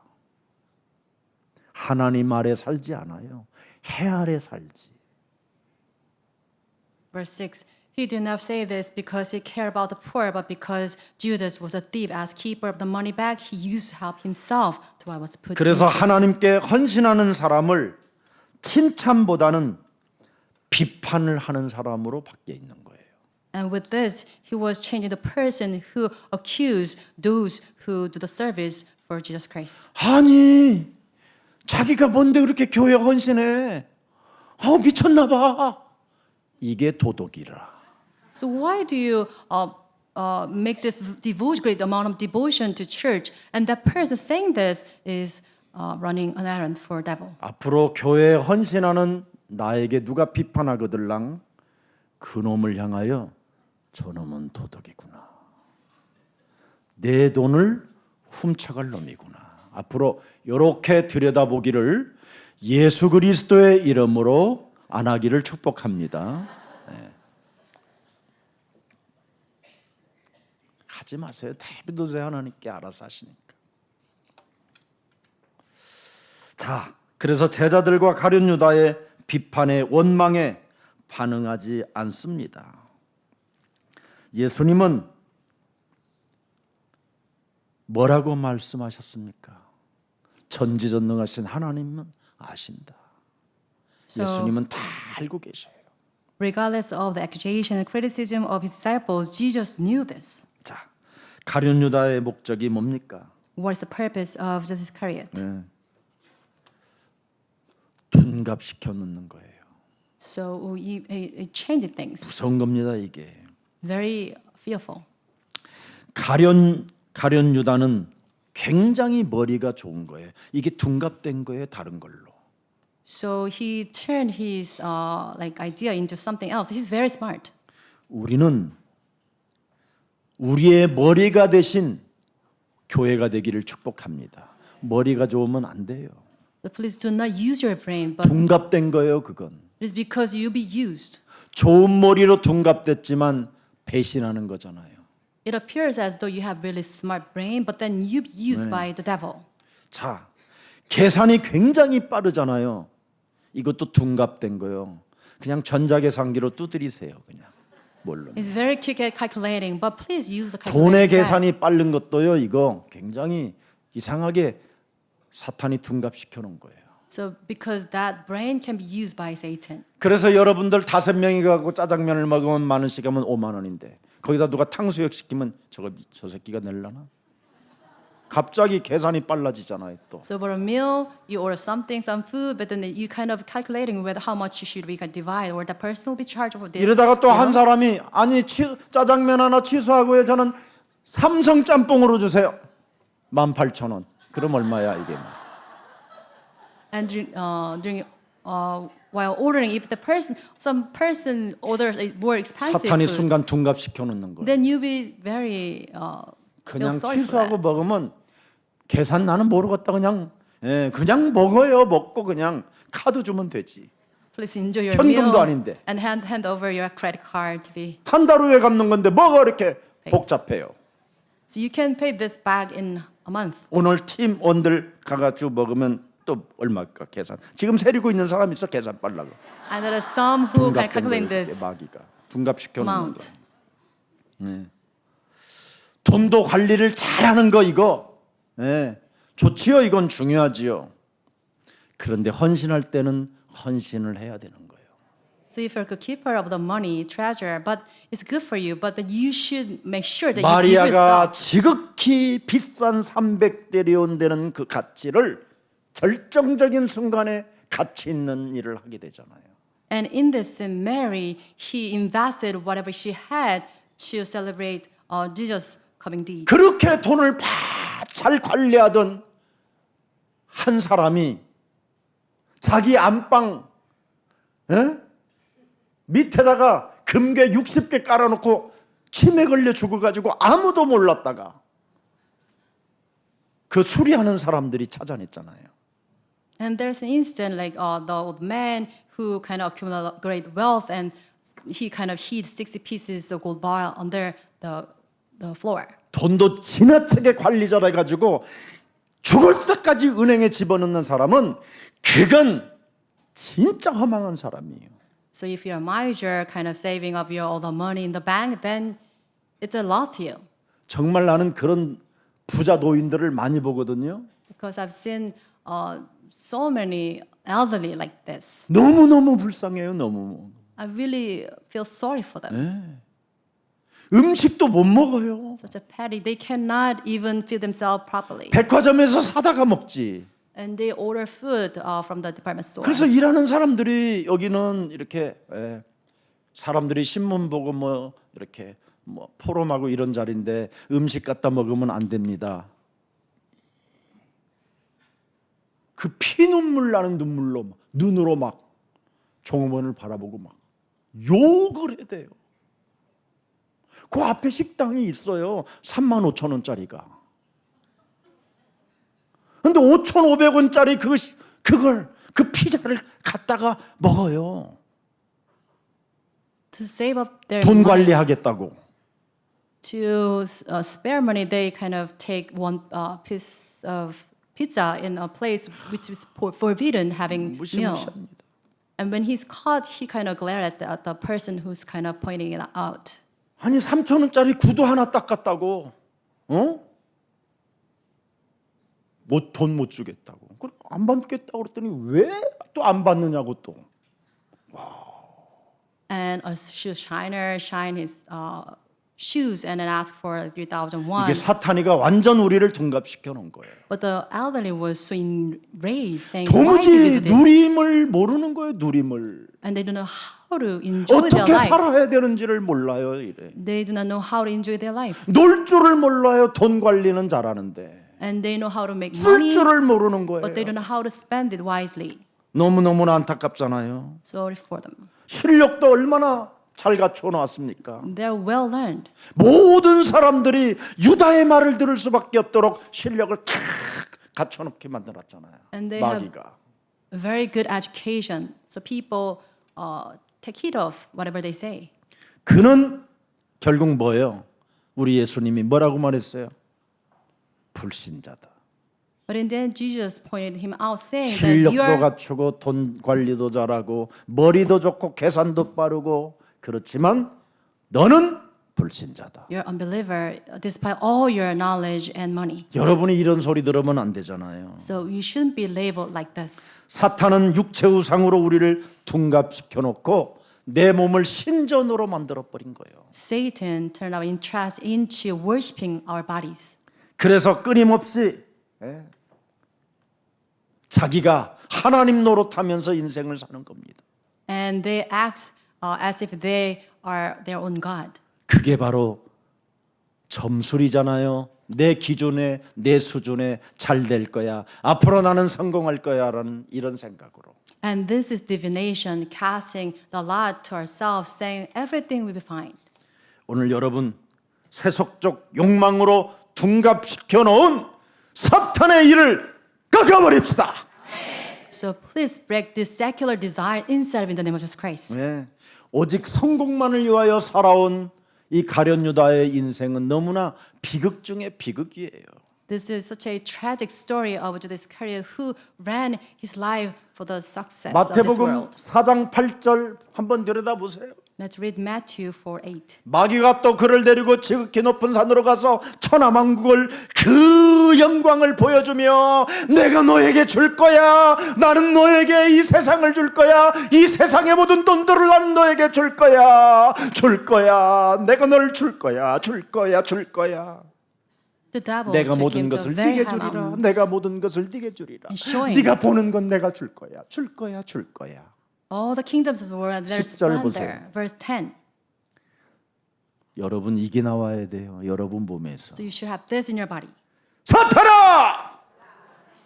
하나님 아래 살지 않아요. 해 아래 살지. Verse 6. He did not say this because he cared about the poor, but because Judas was a thief. As keeper of the money bag, he used to help himself to what was put 그래서 into it. 하나님께 헌신하는 사람을 칭찬보다는 비판을 하는 사람으로 바뀌어 있는 거예요. And with this, he was changing the person who accused those who do the service for Jesus Christ. 아니 자기가 뭔데 그렇게 교회 헌신해? 미쳤나 봐. 이게 도덕이라. So why do you make this great amount of devotion to church? And that person saying this is running an errand for devil. 앞으로 교회에 헌신하는 나에게 누가 비판하거들랑 그놈을 향하여 저놈은 도덕이구나. 내 돈을 훔쳐갈 놈이구나. 앞으로 이렇게 들여다보기를 예수 그리스도의 이름으로 안 하기를 축복합니다. 네. 하지 마세요. 대비도세 하나님께 알아서 하시니까. 자, 그래서 제자들과 가룟 유다의 비판에 원망에 반응하지 않습니다. 예수님은 뭐라고 말씀하셨습니까? 전지전능하신 하나님은 아신다. 예수님은 다 알고 계셔요. Regardless of the accusation and criticism of his disciples, Jesus knew this. 자, 가룟 유다의 목적이 뭡니까? What is the purpose of Judas Iscariot? 네. 둔갑시켜 놓는 거예요. So he changed things. 무서운 겁니다, 이게. Very fearful. 가룟 유다는 굉장히 머리가 좋은 거예요. 이게 둔갑된 거예요, 다른 걸로. So he turned his idea into something else. He's very smart. 우리는 우리의 머리가 대신 교회가 되기를 축복합니다. 머리가 좋으면 안 돼요. So please do not use your brain, but 둔갑된 거예요, 그건. it is because you be used. 좋은 머리로 둔갑됐지만 배신하는 거잖아요. It appears as though you have really smart brain, but then you be used by the devil. 자, 계산이 굉장히 빠르잖아요. 이것도 둔갑된 거예요. 그냥 전자계산기로 두드리세요, 그냥. 뭘로. It's very quick at calculating, but please use the 돈의 calculator. 계산이 빠른 것도요. 이거 굉장히 이상하게 사탄이 둔갑시켜 놓은 거예요. So because that brain can be used by Satan. 그래서 여러분들 5명이 가고 짜장면을 먹으면 10,000원씩 하면 5만 원인데 거기다 누가 탕수육 시키면 저 새끼가 낼라나? 갑자기 계산이 빨라지잖아요. 또 So for a meal, you order something, some food, but then you kind of calculating with how much should we divide, or the person will be charged for this. 이러다가 또 you 한 know? 사람이 아니 짜장면 하나 취소하고요. 저는 삼성 짬뽕으로 주세요. 18,000원. 그럼 얼마야 이게? And while ordering, if some person orders a more expensive 사탄이 food, 순간 둔갑시켜 놓는 거예요. then you'll be very 그냥 feel sorry for 취소하고 that. 먹으면 계산 나는 모르겠다 그냥 먹어요. 먹고 그냥 카드 주면 되지. Please enjoy your 현금도 meal 아닌데. and hand over your credit card to be. 한 달 후에 갚는 건데 뭐가 이렇게 복잡해요. So you can pay this back in a month. 오늘 팀원들 가가지고 먹으면 또 얼마일까 계산. 지금 세리고 있는 사람 있어 계산 빨라고. And there are some who can calculate 둔갑된 this 마귀가 둔갑시켜 놓는 거. amount. 돈도 관리를 잘하는 거 이거 좋지요. 이건 중요하지요. 그런데 헌신할 때는 헌신을 해야 되는 거예요. So if you're a keeper of the money, treasure, but it's good for you, but then you should make sure that you give 마리아가 yourself. 지극히 비싼 300데리온 되는 그 가치를 결정적인 순간에 가치 있는 일을 하게 되잖아요. And in this, in Mary, he invested whatever she had to celebrate Jesus' coming deed. 그렇게 돈을 잘 관리하던 한 사람이 자기 안방 밑에다가 금괴 60개 깔아놓고 치매 걸려 죽어가지고 아무도 몰랐다가 그 수리하는 사람들이 찾아냈잖아요. And there's an instant like the old man who kind of accumulated great wealth, and he kind of hid 60 pieces of gold bar under the floor. 돈도 지나치게 관리 잘해가지고 죽을 때까지 은행에 집어넣는 사람은 그건 진짜 허망한 사람이에요. So if you're a manager, kind of saving up all the money in the bank, then it's a loss to you. 정말 나는 그런 부자 노인들을 많이 보거든요. Because I've seen so many elderly like this. 너무너무 불쌍해요. 너무. I really feel sorry for them. 음식도 못 먹어요. Such a petty. They cannot even feed themselves properly. 백화점에서 사다가 먹지. And they order food from the department store. 그래서 일하는 사람들이 여기는 이렇게 사람들이 신문 보고 뭐 이렇게 뭐 포럼하고 이런 자리인데 음식 갖다 먹으면 안 됩니다. 그 피눈물 나는 눈물로 막, 눈으로 막 종업원을 바라보고 막 욕을 해대요. 그 앞에 식당이 있어요. 35,000원짜리가. 근데 5,500원짜리 그 피자를 갖다가 먹어요. To save up their 돈 money, 관리하겠다고. to spare money, they kind of take one piece of pizza in a place which is forbidden having meal. 무시무시합니다. And when he's caught, he kind of glare at the person who's kind of pointing it out. 아니 3,000원짜리 구두 하나 닦았다고, 돈 못 주겠다고. 그래 안 받겠다고 그랬더니 왜 또 안 받느냐고 또. And a shoe shiner shine his shoes and then ask for 3,000 won. 이게 사탄이가 완전 우리를 둔갑시켜 놓은 거예요. But the elderly was so enraged, saying, "Why did you 도무지 do this?" 누림을 모르는 거예요. 누림을 And they don't know how to enjoy their 어떻게 life. 살아야 되는지를 몰라요. 이래. They do not know how to enjoy their life. 놀 줄을 몰라요. 돈 관리는 잘하는데 And they know how to make 쓸 money, 줄을 모르는 거예요. but they don't know how to spend it wisely. 너무너무나 안타깝잖아요. Sorry for them. 실력도 얼마나 잘 갖춰 놨습니까? They're well learned. 모든 사람들이 유다의 말을 들을 수밖에 없도록 실력을 탁 갖춰놓게 만들었잖아요. And they have 마귀가. very good education, so people take heed of whatever they say. 그는 결국 뭐예요? 우리 예수님이 뭐라고 말했어요? 불신자다. But in the end, Jesus pointed him out, saying that you 실력도 are 갖추고 돈 관리도 잘하고 머리도 좋고 계산도 빠르고 그렇지만 너는 불신자다. you're unbeliever, despite all your knowledge and money. 여러분이 이런 소리 들으면 안 되잖아요. So you shouldn't be labeled like this. 사탄은 육체 우상으로 우리를 둔갑시켜 놓고 내 몸을 신전으로 만들어 버린 거예요. Satan turned our interest into worshiping our bodies. 그래서 끊임없이 자기가 하나님 노릇하면서 인생을 사는 겁니다. And they act as if they are their own God. 그게 바로 점술이잖아요. 내 기준에 내 수준에 잘 될 거야. 앞으로 나는 성공할 거야라는 이런 생각으로. And this is divination, casting the lot to ourselves, saying everything will be fine. 오늘 여러분 세속적 욕망으로 둔갑시켜 놓은 사탄의 일을 꺾어버립시다. So please break this secular desire inside of in the name of Jesus Christ. 네. 오직 성공만을 위하여 살아온 이 가룟 유다의 인생은 너무나 비극 중에 비극이에요. This is such a tragic story of Judas Iscariot who ran his life for the success of this 마태복음 world. 4장 8절 한번 들여다보세요. Let's read Matthew 4:8. 마귀가 또 그를 데리고 지극히 높은 산으로 가서 천하만국을 그 영광을 보여주며 내가 너에게 줄 거야. 나는 너에게 이 세상을 줄 거야. 이 세상의 모든 돈들을 나는 너에게 줄 거야. 줄 거야. 내가 널 줄 거야. 줄 거야. 줄 거야. The devil 내가 took 모든 him to a 것을 very 네게 high 주리라. mountain. 내가 모든 것을 네게 주리라. And showing 네가 보는 건 내가 줄 거야. 줄 거야. 줄 거야. All the kingdoms of the world, their 10절 보세요. splendor. Verse 10. 여러분 이게 나와야 돼요. 여러분 몸에서. So you should have this in your body. 사탄아!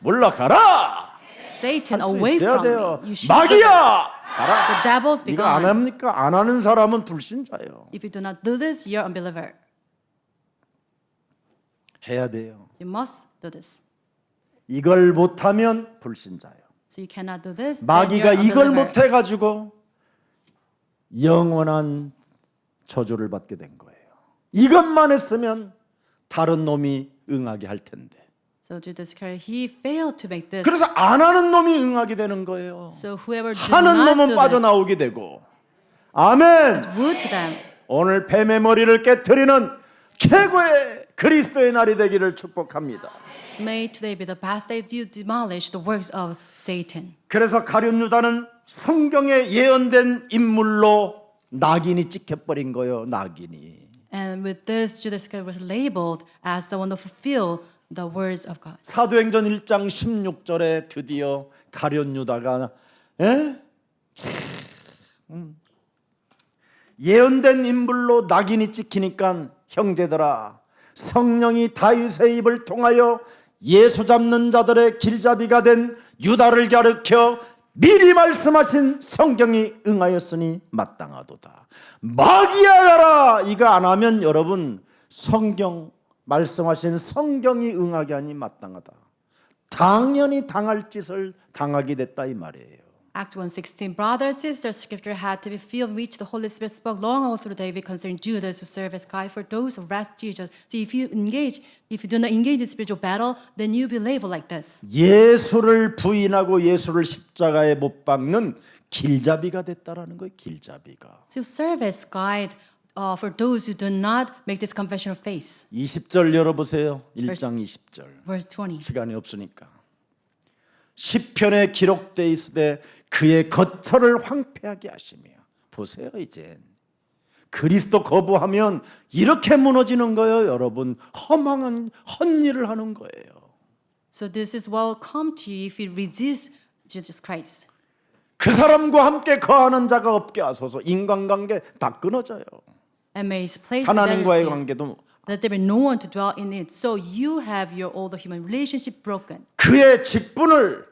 물러가라! Satan, 할 수 away 있어야 from 돼요. me. You should do this. 마귀야! 가라! The devils be 이거 안 gone. 합니까? 안 하는 사람은 불신자예요. If you do not do this, you're unbeliever. 해야 돼요. You must do this. 이걸 못하면 불신자예요. So you cannot do this. then 마귀가 you're 이걸 unbeliever. 못해가지고 영원한 저주를 받게 된 거예요. 이것만 했으면 다른 놈이 응하게 할 텐데. So Judas Iscariot, he failed to make this. 그래서 안 하는 놈이 응하게 되는 거예요. So whoever did 하는 not 놈은 do 빠져나오게 되고. 아멘. this, woe to them. 오늘 뱀의 머리를 깨트리는 최고의 그리스도의 날이 되기를 축복합니다. May today be the past day you demolish the works of Satan. 그래서 가룟 유다는 성경에 예언된 인물로 낙인이 찍혀버린 거예요. 낙인이. And with this, Judas Iscariot was labeled as the one to fulfill the words of God. 사도행전 1장 16절에 드디어 가룟 유다가 예언된 인물로 낙인이 찍히니까 형제들아 성령이 다윗의 입을 통하여 예수 잡는 자들의 길잡이가 된 유다를 가르켜 미리 말씀하신 성경이 응하였으니 마땅하도다. 마귀야 가라. 이거 안 하면 여러분 성경 말씀하신 성경이 응하게 하니 마땅하다. 당연히 당할 짓을 당하게 됐다 이 말이에요. Acts 1:16. Brothers, sisters, scripture had to be filled, which the Holy Spirit spoke long ago through David concerning Judas who served as guide for those who arrest Jesus. So if you do not engage in spiritual battle, then you'll be labeled like this. 예수를 부인하고 예수를 십자가에 못 박는 길잡이가 됐다라는 거예요. 길잡이가. So serve as guide for those who do not make this confession of faith. 20절 열어보세요. 1장 20절. Verse 20. 시간이 없으니까. 시편에 기록되어 있으되 그의 거처를 황폐하게 하시며. 보세요 이제. 그리스도 거부하면 이렇게 무너지는 거예요. 여러분. 허망한 헛일을 하는 거예요. So this is what will come to you if you resist Jesus Christ. 그 사람과 함께 거하는 자가 없게 하소서. 인간관계 다 끊어져요. And may His place 하나님과의 with 관계도. that there be no one to dwell in it. So you have your older human relationship broken. 그의 직분을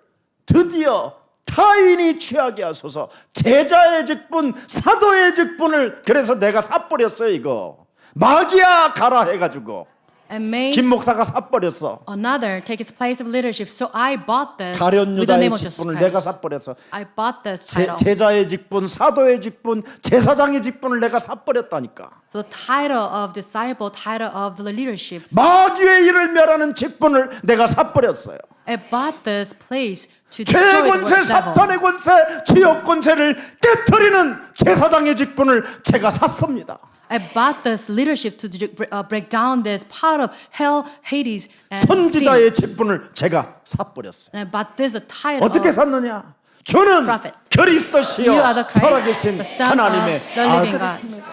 드디어 타인이 취하게 하소서. 제자의 직분, 사도의 직분을 그래서 내가 사버렸어요 이거. 마귀야 가라 해가지고 And may 김 목사가 사버렸어. another take his place of leadership. So I bought this 가룟 with the name 유다의 of Jesus 직분을 내가 Christ. 사버렸어. I bought this title. 제자의 직분, 사도의 직분, 제사장의 직분을 내가 사버렸다니까. So the title of disciple, title of the leadership. 마귀의 일을 멸하는 직분을 내가 사버렸어요. I bought this place to 죄의 destroy the 권세, work of devil. 사탄의 권세, 지역 권세를 깨뜨리는 제사장의 직분을 제가 샀습니다. I bought this leadership to break down this part of hell, Hades, and sin. 선지자의 직분을 제가 사버렸어요. And I bought this the title 어떻게 of 샀느냐? 저는 prophet. 그리스도시요 You are the Christ, 살아계신 the Son 하나님의 of the living God. 아들이십니다.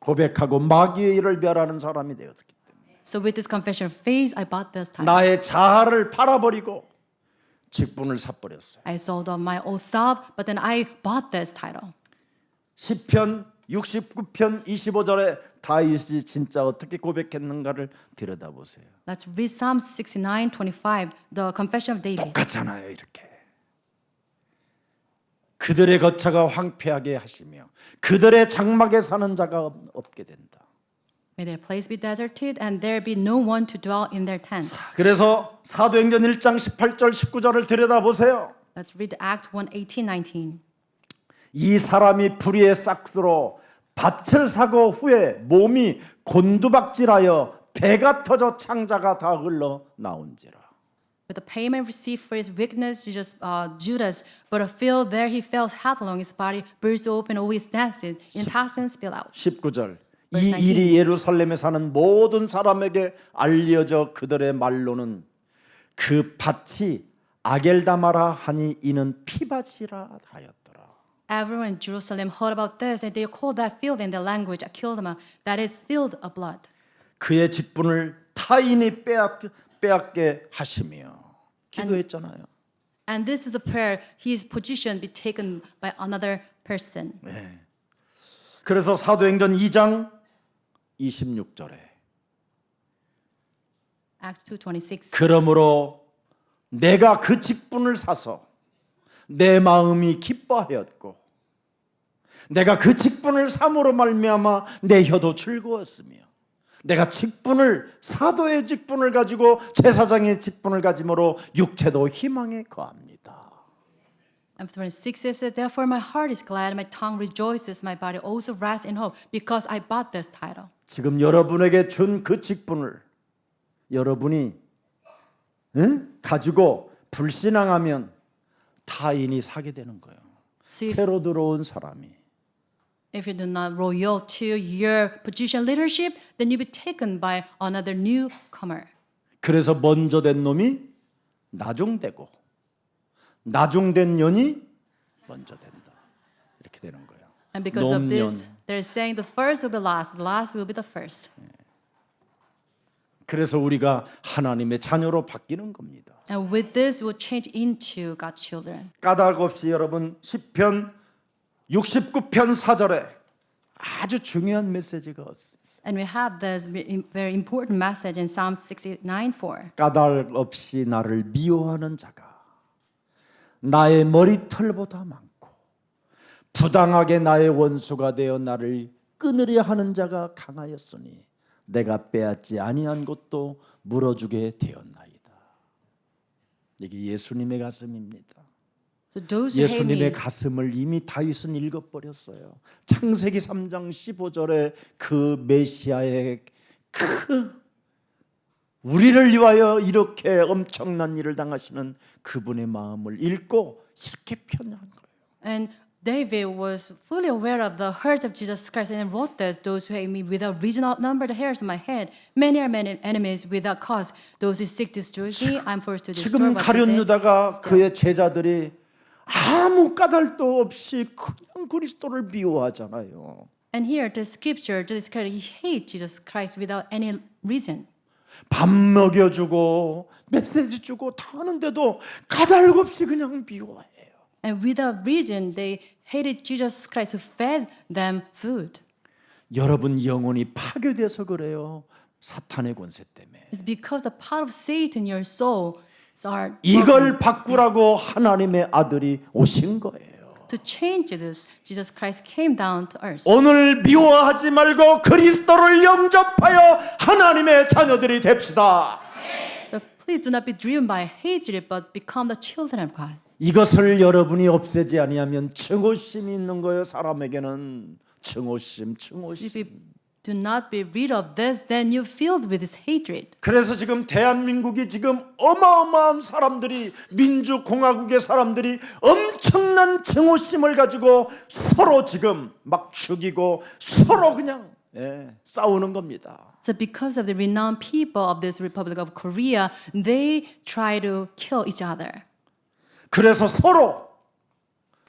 고백하고 마귀의 일을 멸하는 사람이 되었기 때문에. So with this confession of faith, I bought this title. 나의 자아를 팔아버리고 직분을 사버렸어요. I sold off my old self, but then I bought this title. 시편 69편 25절에 다윗이 진짜 어떻게 고백했는가를 들여다보세요. Let's read Psalm 69:25, the confession of David. 똑같잖아요, 이렇게. 그들의 거처가 황폐하게 하시며 그들의 장막에 사는 자가 없게 된다. May their place be deserted, and there be no one to dwell in their tents. 그래서 사도행전 1장 18절 19절을 들여다보세요. Let's read Acts 1:18-19. 이 사람이 불의의 싹스로 밭을 사고 후에 몸이 곤두박질하여 배가 터져 창자가 다 흘러 나온지라. With the payment received for his wickedness, Judas, but a field there he fell headlong, his body burst open, all his nasty intestines spilled out. 19절 이 Verse 19. 일이 예루살렘에 사는 모든 사람에게 알려져 그들의 말로는 그 밭이 아겔다마라 하니 이는 피밭이라 하였더라. Everyone in Jerusalem heard about this, and they called that field in their language Akeldama, that is, field of blood. 그의 직분을 타인이 빼앗게 하시며 기도했잖아요. And this is the prayer, his position be taken by another person. 그래서 사도행전 2장 26절에 Acts 2:26. 그러므로 내가 그 직분을 사서 내 마음이 기뻐하였고 내가 그 직분을 삼으로 말미암아 내 혀도 즐거웠으며 내가 직분을 사도의 직분을 가지고 제사장의 직분을 가짐으로 육체도 희망에 거합니다. And 26 it says, therefore my heart is glad, my tongue rejoices, my body also rests in hope, because I bought this title. 지금 여러분에게 준 그 직분을 여러분이 가지고 불신앙하면 타인이 사게 되는 거예요. So if, 새로 들어온 사람이. if you do not loyal to your position leadership, then you be taken by another newcomer. 그래서 먼저 된 놈이 나중되고 나중된 년이 먼저 된다. 이렇게 되는 거예요. And because of 노년. this, they're saying the first will be last, the last will be the first. 그래서 우리가 하나님의 자녀로 바뀌는 겁니다. And with this, we'll change into God's children. 까닭 없이 여러분 시편 69편 4절에 아주 중요한 메시지가 있어요. And we have this very important message in Psalm 69:4. 까닭 없이 나를 미워하는 자가 나의 머리털보다 많고 부당하게 나의 원수가 되어 나를 끊으려 하는 자가 강하였으니 내가 빼앗지 아니한 것도 물어주게 되었나이다. 이게 예수님의 가슴입니다. So those who hate 예수님의 me, 가슴을 이미 다윗은 읽어버렸어요. 창세기 3장 15절에 그 메시아의 그 우리를 위하여 이렇게 엄청난 일을 당하시는 그분의 마음을 읽고 이렇게 표현한 거예요. and David was fully aware of the hurt of Jesus Christ and wrote this, those who hate me without reason outnumber the hairs of my head. Many are many enemies without cause. Those who seek to destroy me, I'm forced to destroy. 지금 But 가룟 they 유다가 그의 제자들이 아무 까닭도 없이 그냥 그리스도를 미워하잖아요. And here the scripture, Jesus Christ, he hates Jesus Christ without any reason. 밥 먹여주고 메시지 주고 다 하는데도 까닭 없이 그냥 미워해요. And without reason, they hated Jesus Christ who fed them food. 여러분 영혼이 파괴돼서 그래요. 사탄의 권세 때문에. It's because the power of Satan in your soul are 이걸 바꾸라고 하나님의 아들이 오신 거예요. to change this. Jesus Christ came down to earth. 오늘 미워하지 말고 그리스도를 영접하여 하나님의 자녀들이 됩시다. So please do not be driven by hatred, but become the children of God. 이것을 여러분이 없애지 아니하면 증오심이 있는 거예요. 사람에게는 증오심. If you do not be rid of this, then you're filled with this hatred. 그래서 지금 대한민국이 지금 어마어마한 사람들이 민주공화국의 사람들이 엄청난 증오심을 가지고 서로 지금 막 죽이고 서로 그냥 싸우는 겁니다. So because of the renowned people of this Republic of Korea, they try to kill each other. 그래서 서로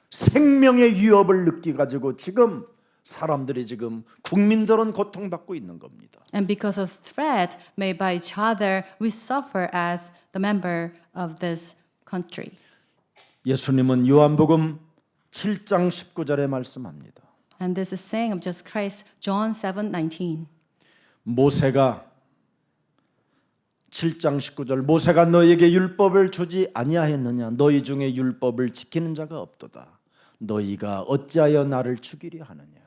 생명의 위협을 느끼 가지고 지금 사람들이 지금 국민들은 고통받고 있는 겁니다. And because of threat made by each other, we suffer as the member of this country. 예수님은 요한복음 7장 19절에 말씀합니다. And this is saying of Jesus Christ, John 7:19. 모세가 7장 19절 모세가 너희에게 율법을 주지 아니하였느냐 너희 중에 율법을 지키는 자가 없도다. 너희가 어찌하여 나를 죽이려 하느냐.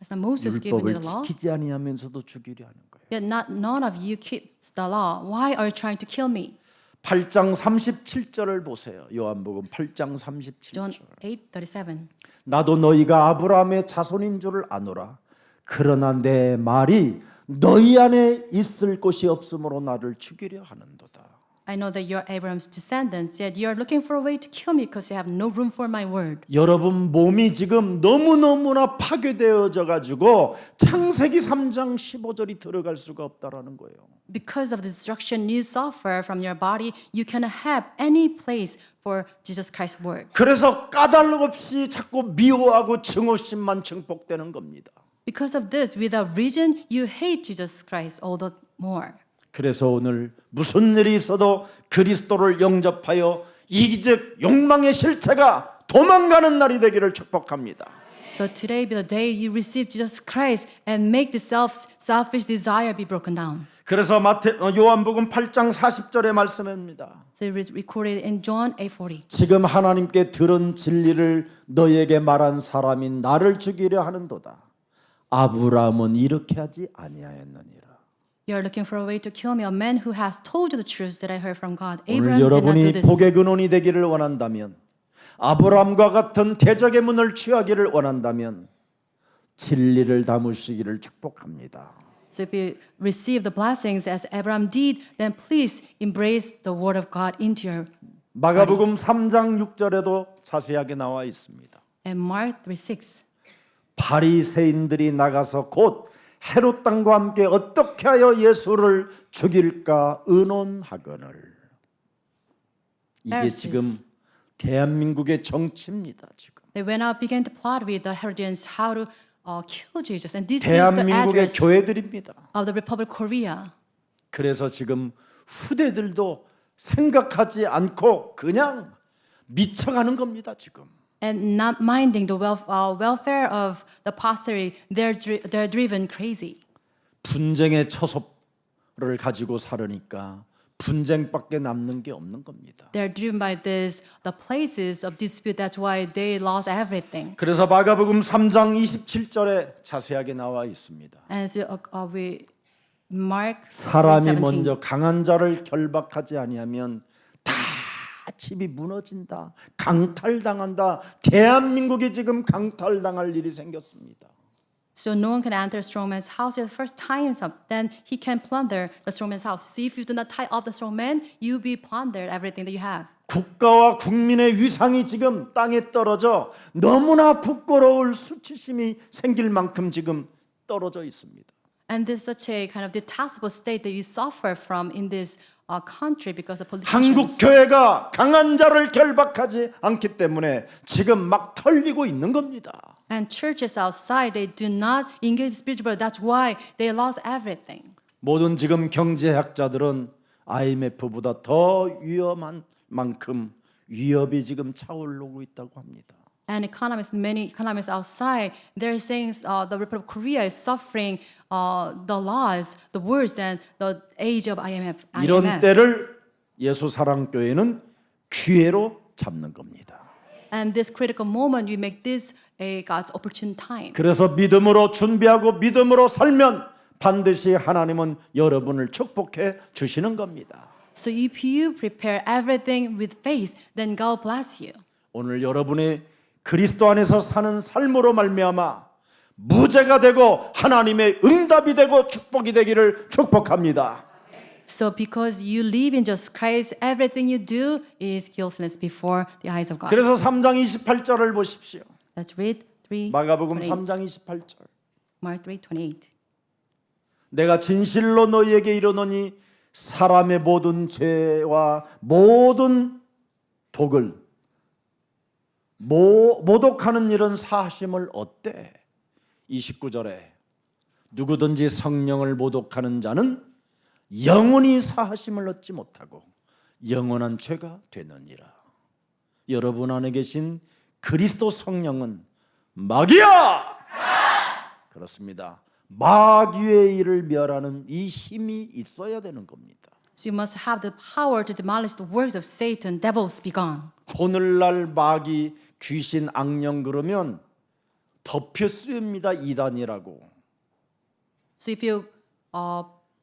As Moses gave you 율법을 the law, 지키지 아니하면서도 죽이려 하는 거예요. yet none of you keeps the law. Why are you trying to kill me? 8장 37절을 보세요. 요한복음 8장 John 37절. 8:37. 나도 너희가 아브라함의 자손인 줄을 아노라. 그러나 내 말이 너희 안에 있을 곳이 없으므로 나를 죽이려 하는도다. I know that you're Abraham's descendants, yet you're looking for a way to kill me because you have no room for my word. 여러분 몸이 지금 너무너무나 파괴되어져 가지고 창세기 3장 15절이 들어갈 수가 없다라는 거예요. Because of the destruction you suffer from your body, you cannot have any place for Jesus Christ's word. 그래서 까닭 없이 자꾸 미워하고 증오심만 증폭되는 겁니다. Because of this, without reason, you hate Jesus Christ all the more. 그래서 오늘 무슨 일이 있어도 그리스도를 영접하여 이기적 욕망의 실체가 도망가는 날이 되기를 축복합니다. So today be the day you receive Jesus Christ and make the selfish desire be broken down. 그래서 요한복음 8장 40절의 말씀입니다. So it is recorded in John 8:40. 지금 하나님께 들은 진리를 너에게 말한 사람이 나를 죽이려 하는도다. 아브라함은 이렇게 하지 아니하였느니라. You are looking for a way to kill me, a man who has told you the truth that I heard from God. 오늘 Abraham did not do 여러분이 this. 복의 근원이 되기를 원한다면 아브라함과 같은 대적의 문을 취하기를 원한다면 진리를 담으시기를 축복합니다. So if you receive the blessings as Abraham did, then please embrace the word of God into your. 마가복음 3장 6절에도 자세하게 나와 있습니다. And Mark 3:6. 바리새인들이 나가서 곧 헤롯 땅과 함께 어떻게 하여 예수를 죽일까 의논하거늘. 이게 지금 대한민국의 정치입니다. 지금 They went out began to plot with the Herodians how to kill Jesus. And this is the 대한민국의 address 교회들입니다. of the Republic of Korea. 그래서 지금 후대들도 생각하지 않고 그냥 미쳐가는 겁니다. 지금. And not minding the welfare of the posterity, they're driven crazy. 분쟁의 처소를 가지고 살으니까 분쟁밖에 남는 게 없는 겁니다. They're driven by the places of dispute. That's why they lost everything. 그래서 마가복음 3장 27절에 자세하게 나와 있습니다. And so we Mark 사람이 17. 먼저 강한 자를 결박하지 아니하면 다 집이 무너진다. 강탈당한다. 대한민국이 지금 강탈당할 일이 생겼습니다. So no one can enter a strong man's house. If the first ties up, then he can plunder the strong man's house. So if you do not tie up the strong man, you be plundered everything that you have. 국가와 국민의 위상이 지금 땅에 떨어져 너무나 부끄러울 수치심이 생길 만큼 지금 떨어져 있습니다. And there's such a kind of detestable state that you suffer from in this country because of 한국 politicians. 교회가 강한 자를 결박하지 않기 때문에 지금 막 털리고 있는 겁니다. And churches outside, they do not engage spiritual. That's why they lost everything. 모든 지금 경제학자들은 IMF보다 더 위험한 만큼 위협이 지금 차오르고 있다고 합니다. And many economists outside, they're saying the Republic of Korea is suffering the loss, the worse than the age of IMF. 이런 때를 예수사랑교회는 기회로 잡는 겁니다. And this critical moment, we make this a God's opportune time. 그래서 믿음으로 준비하고 믿음으로 살면 반드시 하나님은 여러분을 축복해 주시는 겁니다. So if you prepare everything with faith, then God bless you. 오늘 여러분의 그리스도 안에서 사는 삶으로 말미암아 무죄가 되고 하나님의 응답이 되고 축복이 되기를 축복합니다. So because you live in Jesus Christ, everything you do is guiltless before the eyes of God. 그래서 3장 28절을 보십시오. Let's read 3. 마가복음 28. 3장 28절. Mark 3:28. 내가 진실로 너희에게 이르노니 사람의 모든 죄와 모든 독을 모독하는 일은 사하심을 얻되 29절에 누구든지 성령을 모독하는 자는 영원히 사하심을 얻지 못하고 영원한 죄가 되느니라. 여러분 안에 계신 그리스도 성령은 마귀야! 그렇습니다. 마귀의 일을 멸하는 이 힘이 있어야 되는 겁니다. So you must have the power to demolish the works of Satan. Devils be gone. 오늘날 마귀, 귀신, 악령 그러면 덮여 쓰입니다. 이단이라고. So if you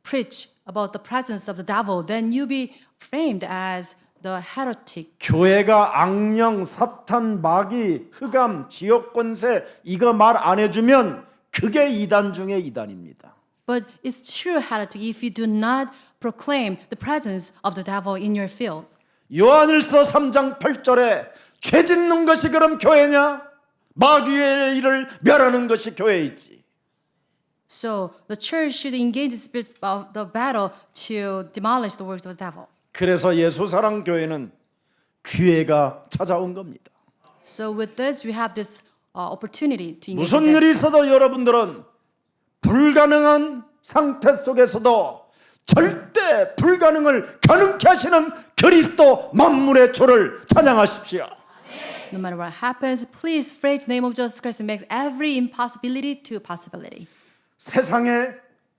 preach about the presence of the devil, then you be framed as the heretic. 교회가 악령, 사탄, 마귀, 흑암, 지옥 권세 이거 말 안 해주면 그게 이단 중에 이단입니다. But it's true heretic if you do not proclaim the presence of the devil in your fields. 요한일서 3장 8절에 죄 짓는 것이 그럼 교회냐? 마귀의 일을 멸하는 것이 교회이지. So the church should engage the spirit of the battle to demolish the works of the devil. 그래서 예수사랑 교회는 기회가 찾아온 겁니다. So with this, we have this opportunity to engage. 무슨 in 일이 this. 있어도 여러분들은 불가능한 상태 속에서도 절대 불가능을 가능케 하시는 그리스도 만물의 조를 찬양하십시오. No matter what happens, please praise the name of Jesus Christ and make every impossibility to possibility. 세상에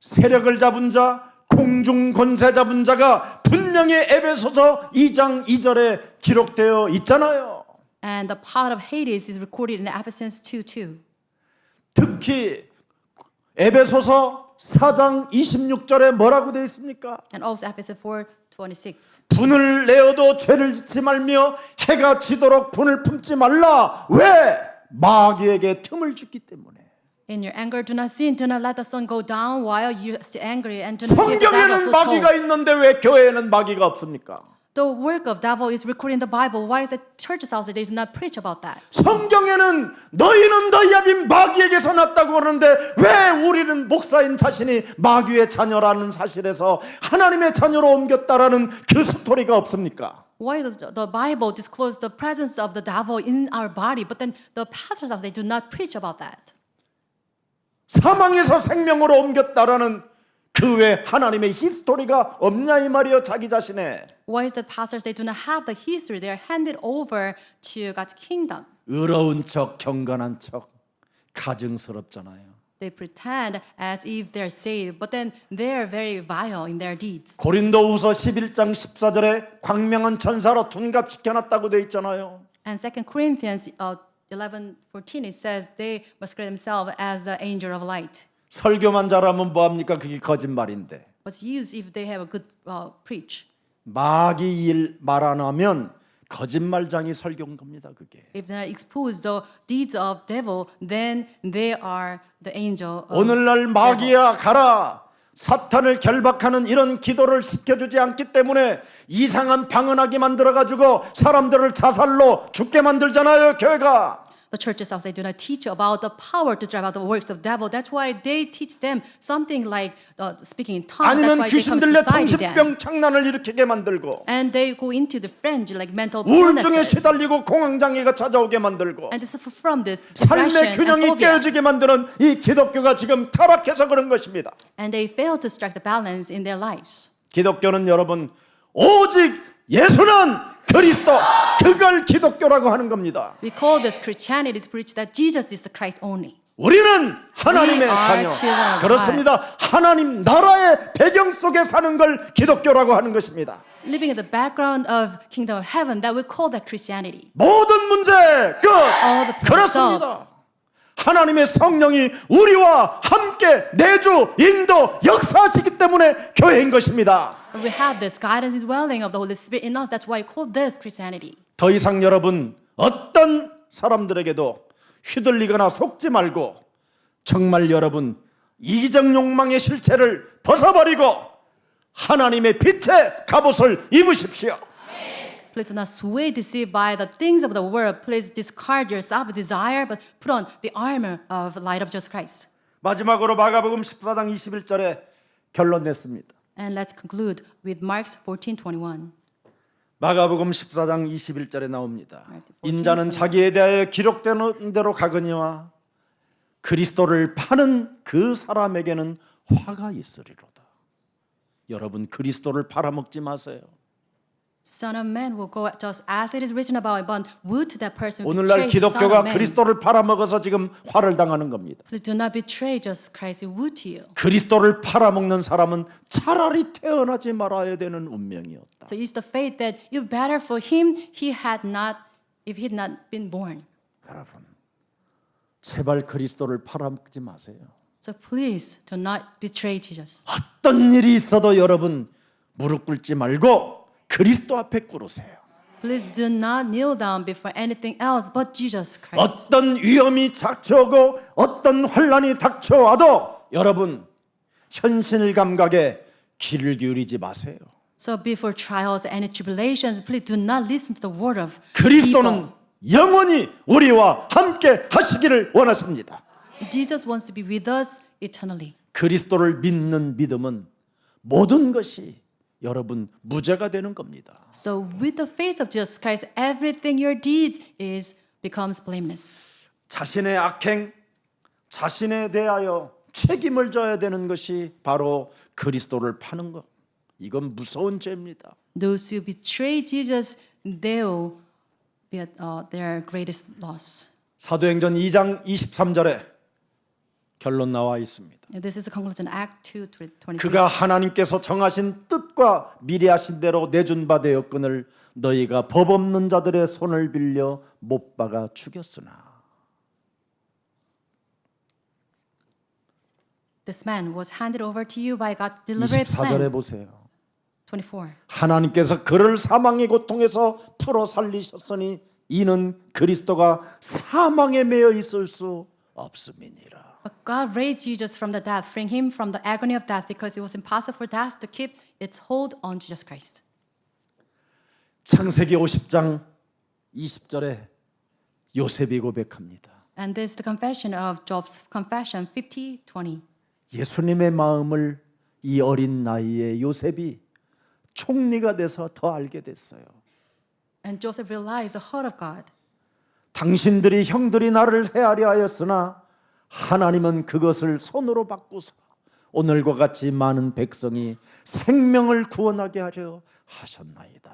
세력을 잡은 자, 공중 권세 잡은 자가 분명히 에베소서 2장 2절에 기록되어 있잖아요. And the power of Hades is recorded in Ephesians 2:2. 특히 에베소서 4장 26절에 뭐라고 되어 있습니까? And also Ephesians 4:26. 분을 내어도 죄를 짓지 말며 해가 지도록 분을 품지 말라. 왜? 마귀에게 틈을 주기 때문에. In your anger, do not sin. Do not let the sun go down while you are still angry, and do not give the devil 성경에는 마귀가 foothold. 있는데 왜 교회에는 마귀가 없습니까? The work of devil is recorded in the Bible. Why is the churches also they do not preach about that? 성경에는 너희는 너희 아비 마귀에게서 났다고 그러는데 왜 우리는 목사인 자신이 마귀의 자녀라는 사실에서 하나님의 자녀로 옮겼다라는 그 스토리가 없습니까? Why does the Bible disclose the presence of the devil in our body, but then the pastors also they do not preach about that? 사망에서 생명으로 옮겼다라는 그 외 하나님의 히스토리가 없냐 이 말이요 자기 자신의. Why is the pastors they do not have the history? They are handed over to God's kingdom. 의로운 척 경건한 척 가증스럽잖아요. They pretend as if they're saved, but then they're very vile in their deeds. 고린도후서 11장 14절에 광명한 천사로 둔갑시켜놨다고 돼 있잖아요. And 2 Corinthians 11:14 it says they masquerade themselves as the angel of light. 설교만 잘하면 뭐합니까? 그게 거짓말인데. What's used if they have a good preach? 마귀 일 말 안 하면 거짓말장이 설교인 겁니다. 그게. If they not expose the deeds of devil, then they are the angel of 오늘날 마귀야 가라. 사탄을 결박하는 이런 기도를 시켜주지 않기 때문에 이상한 방언하게 만들어가지고 사람들을 자살로 죽게 만들잖아요. 교회가. The churches also do not teach about the power to drive out the works of devil. That's why they teach them something like speaking in tongues. That's 아니면 why they become 귀신 들려 society then. 정신병 장난을 일으키게 만들고 And they go into the frenzy like mental 우울증에 illnesses. 시달리고 공황장애가 찾아오게 만들고 And they suffer from this depression 삶의 and 균형이 phobia. 깨어지게 만드는 이 기독교가 지금 타락해서 그런 것입니다. And they fail to strike the balance in their lives. 기독교는 여러분 오직 예수는 그리스도 그걸 기독교라고 하는 겁니다. We call this Christianity to preach that Jesus is the Christ only. 우리는 하나님의 We are 자녀. children of 그렇습니다. 하나님 나라의 배경 속에 사는 걸 기독교라고 하는 것입니다. Living in the background of kingdom of heaven, that we call that Christianity. 모든 문제 끝. All the problems 그렇습니다. 하나님의 성령이 우리와 함께 내주, 인도, 역사하시기 때문에 교회인 것입니다. We have this guidance and dwelling of the Holy Spirit in us. That's why we call this Christianity. 더 이상 여러분 어떤 사람들에게도 휘둘리거나 속지 말고 정말 여러분 이기적 욕망의 실체를 벗어버리고 하나님의 빛의 갑옷을 입으십시오. Please do not sway deceived by the things of the world. Please discard your self-desire, but put on the armor of light of Jesus Christ. 마지막으로 마가복음 14장 21절에 결론 냈습니다. And let's conclude with Mark 14:21. 마가복음 14장 21절에 나옵니다. Mark 14, 인자는 자기에 대하여 기록되는 대로 가거니와 그리스도를 파는 그 사람에게는 화가 있으리로다. 여러분, 그리스도를 팔아먹지 마세요. Son of Man will go just as it is written about, but woe to that person who 오늘날 betrays the Son of 기독교가 Man. 그리스도를 팔아먹어서 지금 화를 당하는 겁니다. Please do not betray Jesus Christ. Woe to you. 그리스도를 팔아먹는 사람은 차라리 태어나지 말아야 되는 운명이었다. So it's the fate that you better for him if he had not been born. 여러분, 제발 그리스도를 팔아먹지 마세요. So please do not betray Jesus. 어떤 일이 있어도 여러분 무릎 꿇지 말고 그리스도 앞에 꿇으세요. Please do not kneel down before anything else but Jesus Christ. 어떤 위험이 닥쳐오고 어떤 환란이 닥쳐와도 여러분 현실 감각에 귀를 기울이지 마세요. So before trials and tribulations, please do not listen to the word of 그리스도는 people. 영원히 우리와 함께 하시기를 원하십니다. Jesus wants to be with us eternally. 그리스도를 믿는 믿음은 모든 것이 여러분 무죄가 되는 겁니다. So with the face of Jesus Christ, everything your deeds becomes blameless. 자신의 악행, 자신에 대하여 책임을 져야 되는 것이 바로 그리스도를 파는 것. 이건 무서운 죄입니다. Those who betray Jesus, they'll be at their greatest loss. 사도행전 2장 23절에 결론 나와 있습니다. This is the conclusion, Act 2:23. 그가 하나님께서 정하신 뜻과 미리하신 대로 내준 바 되었거늘 너희가 법 없는 자들의 손을 빌려 못 박아 죽였으나. This man was handed over to you by God's deliberate 24절에 plan. 보세요. 24. 하나님께서 그를 사망의 고통에서 풀어 살리셨으니 이는 그리스도가 사망에 매여 있을 수 없음이니라. But God raised Jesus from the death, freeing him from the agony of death because it was impossible for death to keep its hold on Jesus Christ. 창세기 50장 20절에 요셉이 고백합니다. And this is the confession of Job's confession 50:20. 예수님의 마음을 이 어린 나이에 요셉이 총리가 돼서 더 알게 됐어요. And Joseph realized the heart of God. 당신들이 형들이 나를 해하려 하였으나 하나님은 그것을 손으로 바꾸사 오늘과 같이 많은 백성이 생명을 구원하게 하려 하셨나이다.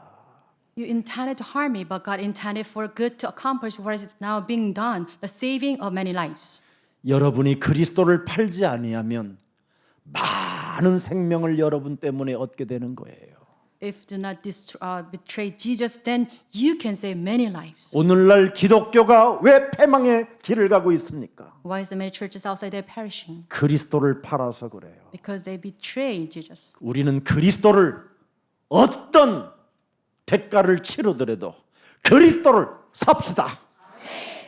You intended to harm me, but God intended for good to accomplish what is now being done, the saving of many lives. 여러분이 그리스도를 팔지 아니하면 많은 생명을 여러분 때문에 얻게 되는 거예요. If do not betray Jesus, then you can save many lives. 오늘날 기독교가 왜 패망의 길을 가고 있습니까? Why is the many churches outside there perishing? 그리스도를 팔아서 그래요. Because they betray Jesus. 우리는 그리스도를 어떤 대가를 치르더라도 그리스도를 삽시다.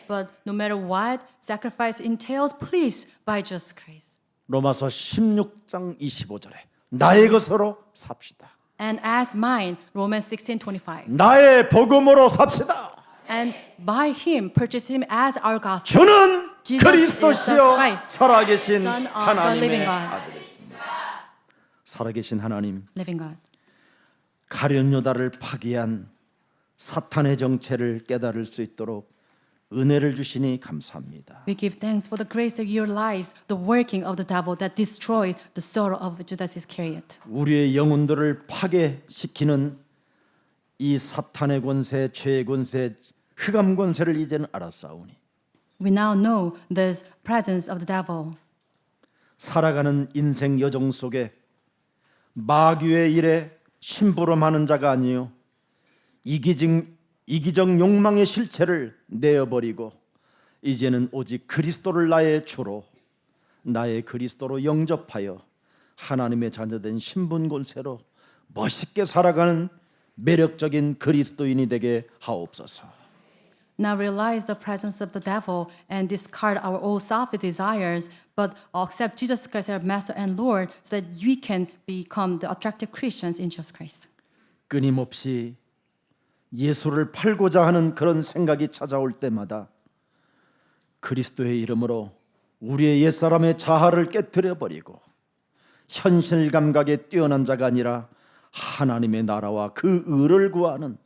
But no matter what sacrifice entails, please buy Jesus Christ. 로마서 16장 25절에 나의 것으로 삽시다. And as mine, Romans 16:25. 나의 복음으로 삽시다. And by him, purchase him as our gospel. 저는 Jesus 그리스도시요 is the Christ, 살아계신 Son of the 하나님의 living God. 아들이십니다. 살아계신 하나님, Living God. 가룟 유다를 파괴한 사탄의 정체를 깨달을 수 있도록 은혜를 주시니 감사합니다. We give thanks for the grace that you realize the working of the devil that destroyed the soul of Judas Iscariot. 우리의 영혼들을 파괴시키는 이 사탄의 권세, 죄의 권세, 흑암 권세를 이제는 알았사오니 We now know the presence of the devil. 살아가는 인생 여정 속에 마귀의 일에 심부름하는 자가 아니요 이기적 욕망의 실체를 내어버리고 이제는 오직 그리스도를 나의 주로 나의 그리스도로 영접하여 하나님의 자녀된 신분 권세로 멋있게 살아가는 매력적인 그리스도인이 되게 하옵소서. Now realize the presence of the devil and discard our old selfish desires, but accept Jesus Christ as our Master and Lord so that we can become the attractive Christians in Jesus Christ. 끊임없이 예수를 팔고자 하는 그런 생각이 찾아올 때마다 그리스도의 이름으로 우리의 옛사람의 자아를 깨뜨려 버리고 현실 감각에 뛰어난 자가 아니라 하나님의 나라와 그 의를 구하는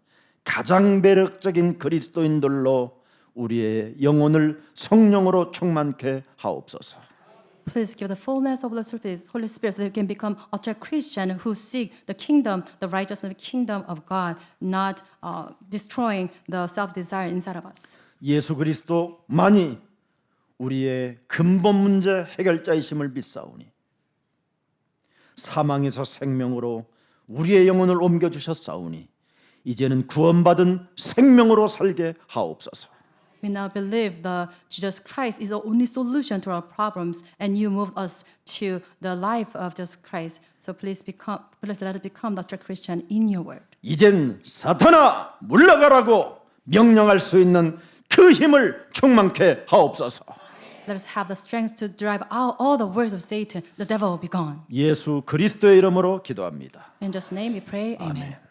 가장 매력적인 그리스도인들로 우리의 영혼을 성령으로 충만케 하옵소서. Please give the fullness of the Holy Spirit so that we can become a true Christian who seek the kingdom, the righteousness of the kingdom of God, not destroying the self-desire inside of us. 예수 그리스도만이 우리의 근본 문제 해결자이심을 믿사오니 사망에서 생명으로 우리의 영혼을 옮겨주셨사오니 이제는 구원받은 생명으로 살게 하옵소서. We now believe that Jesus Christ is the only solution to our problems, and you moved us to the life of Jesus Christ. So please let us become the true Christian in your word. 이젠 사탄아 물러가라고 명령할 수 있는 그 힘을 충만케 하옵소서. Let us have the strength to drive out all the words of Satan. The devil will be gone. 예수 그리스도의 이름으로 기도합니다. In Jesus' name we pray. Amen. 아멘.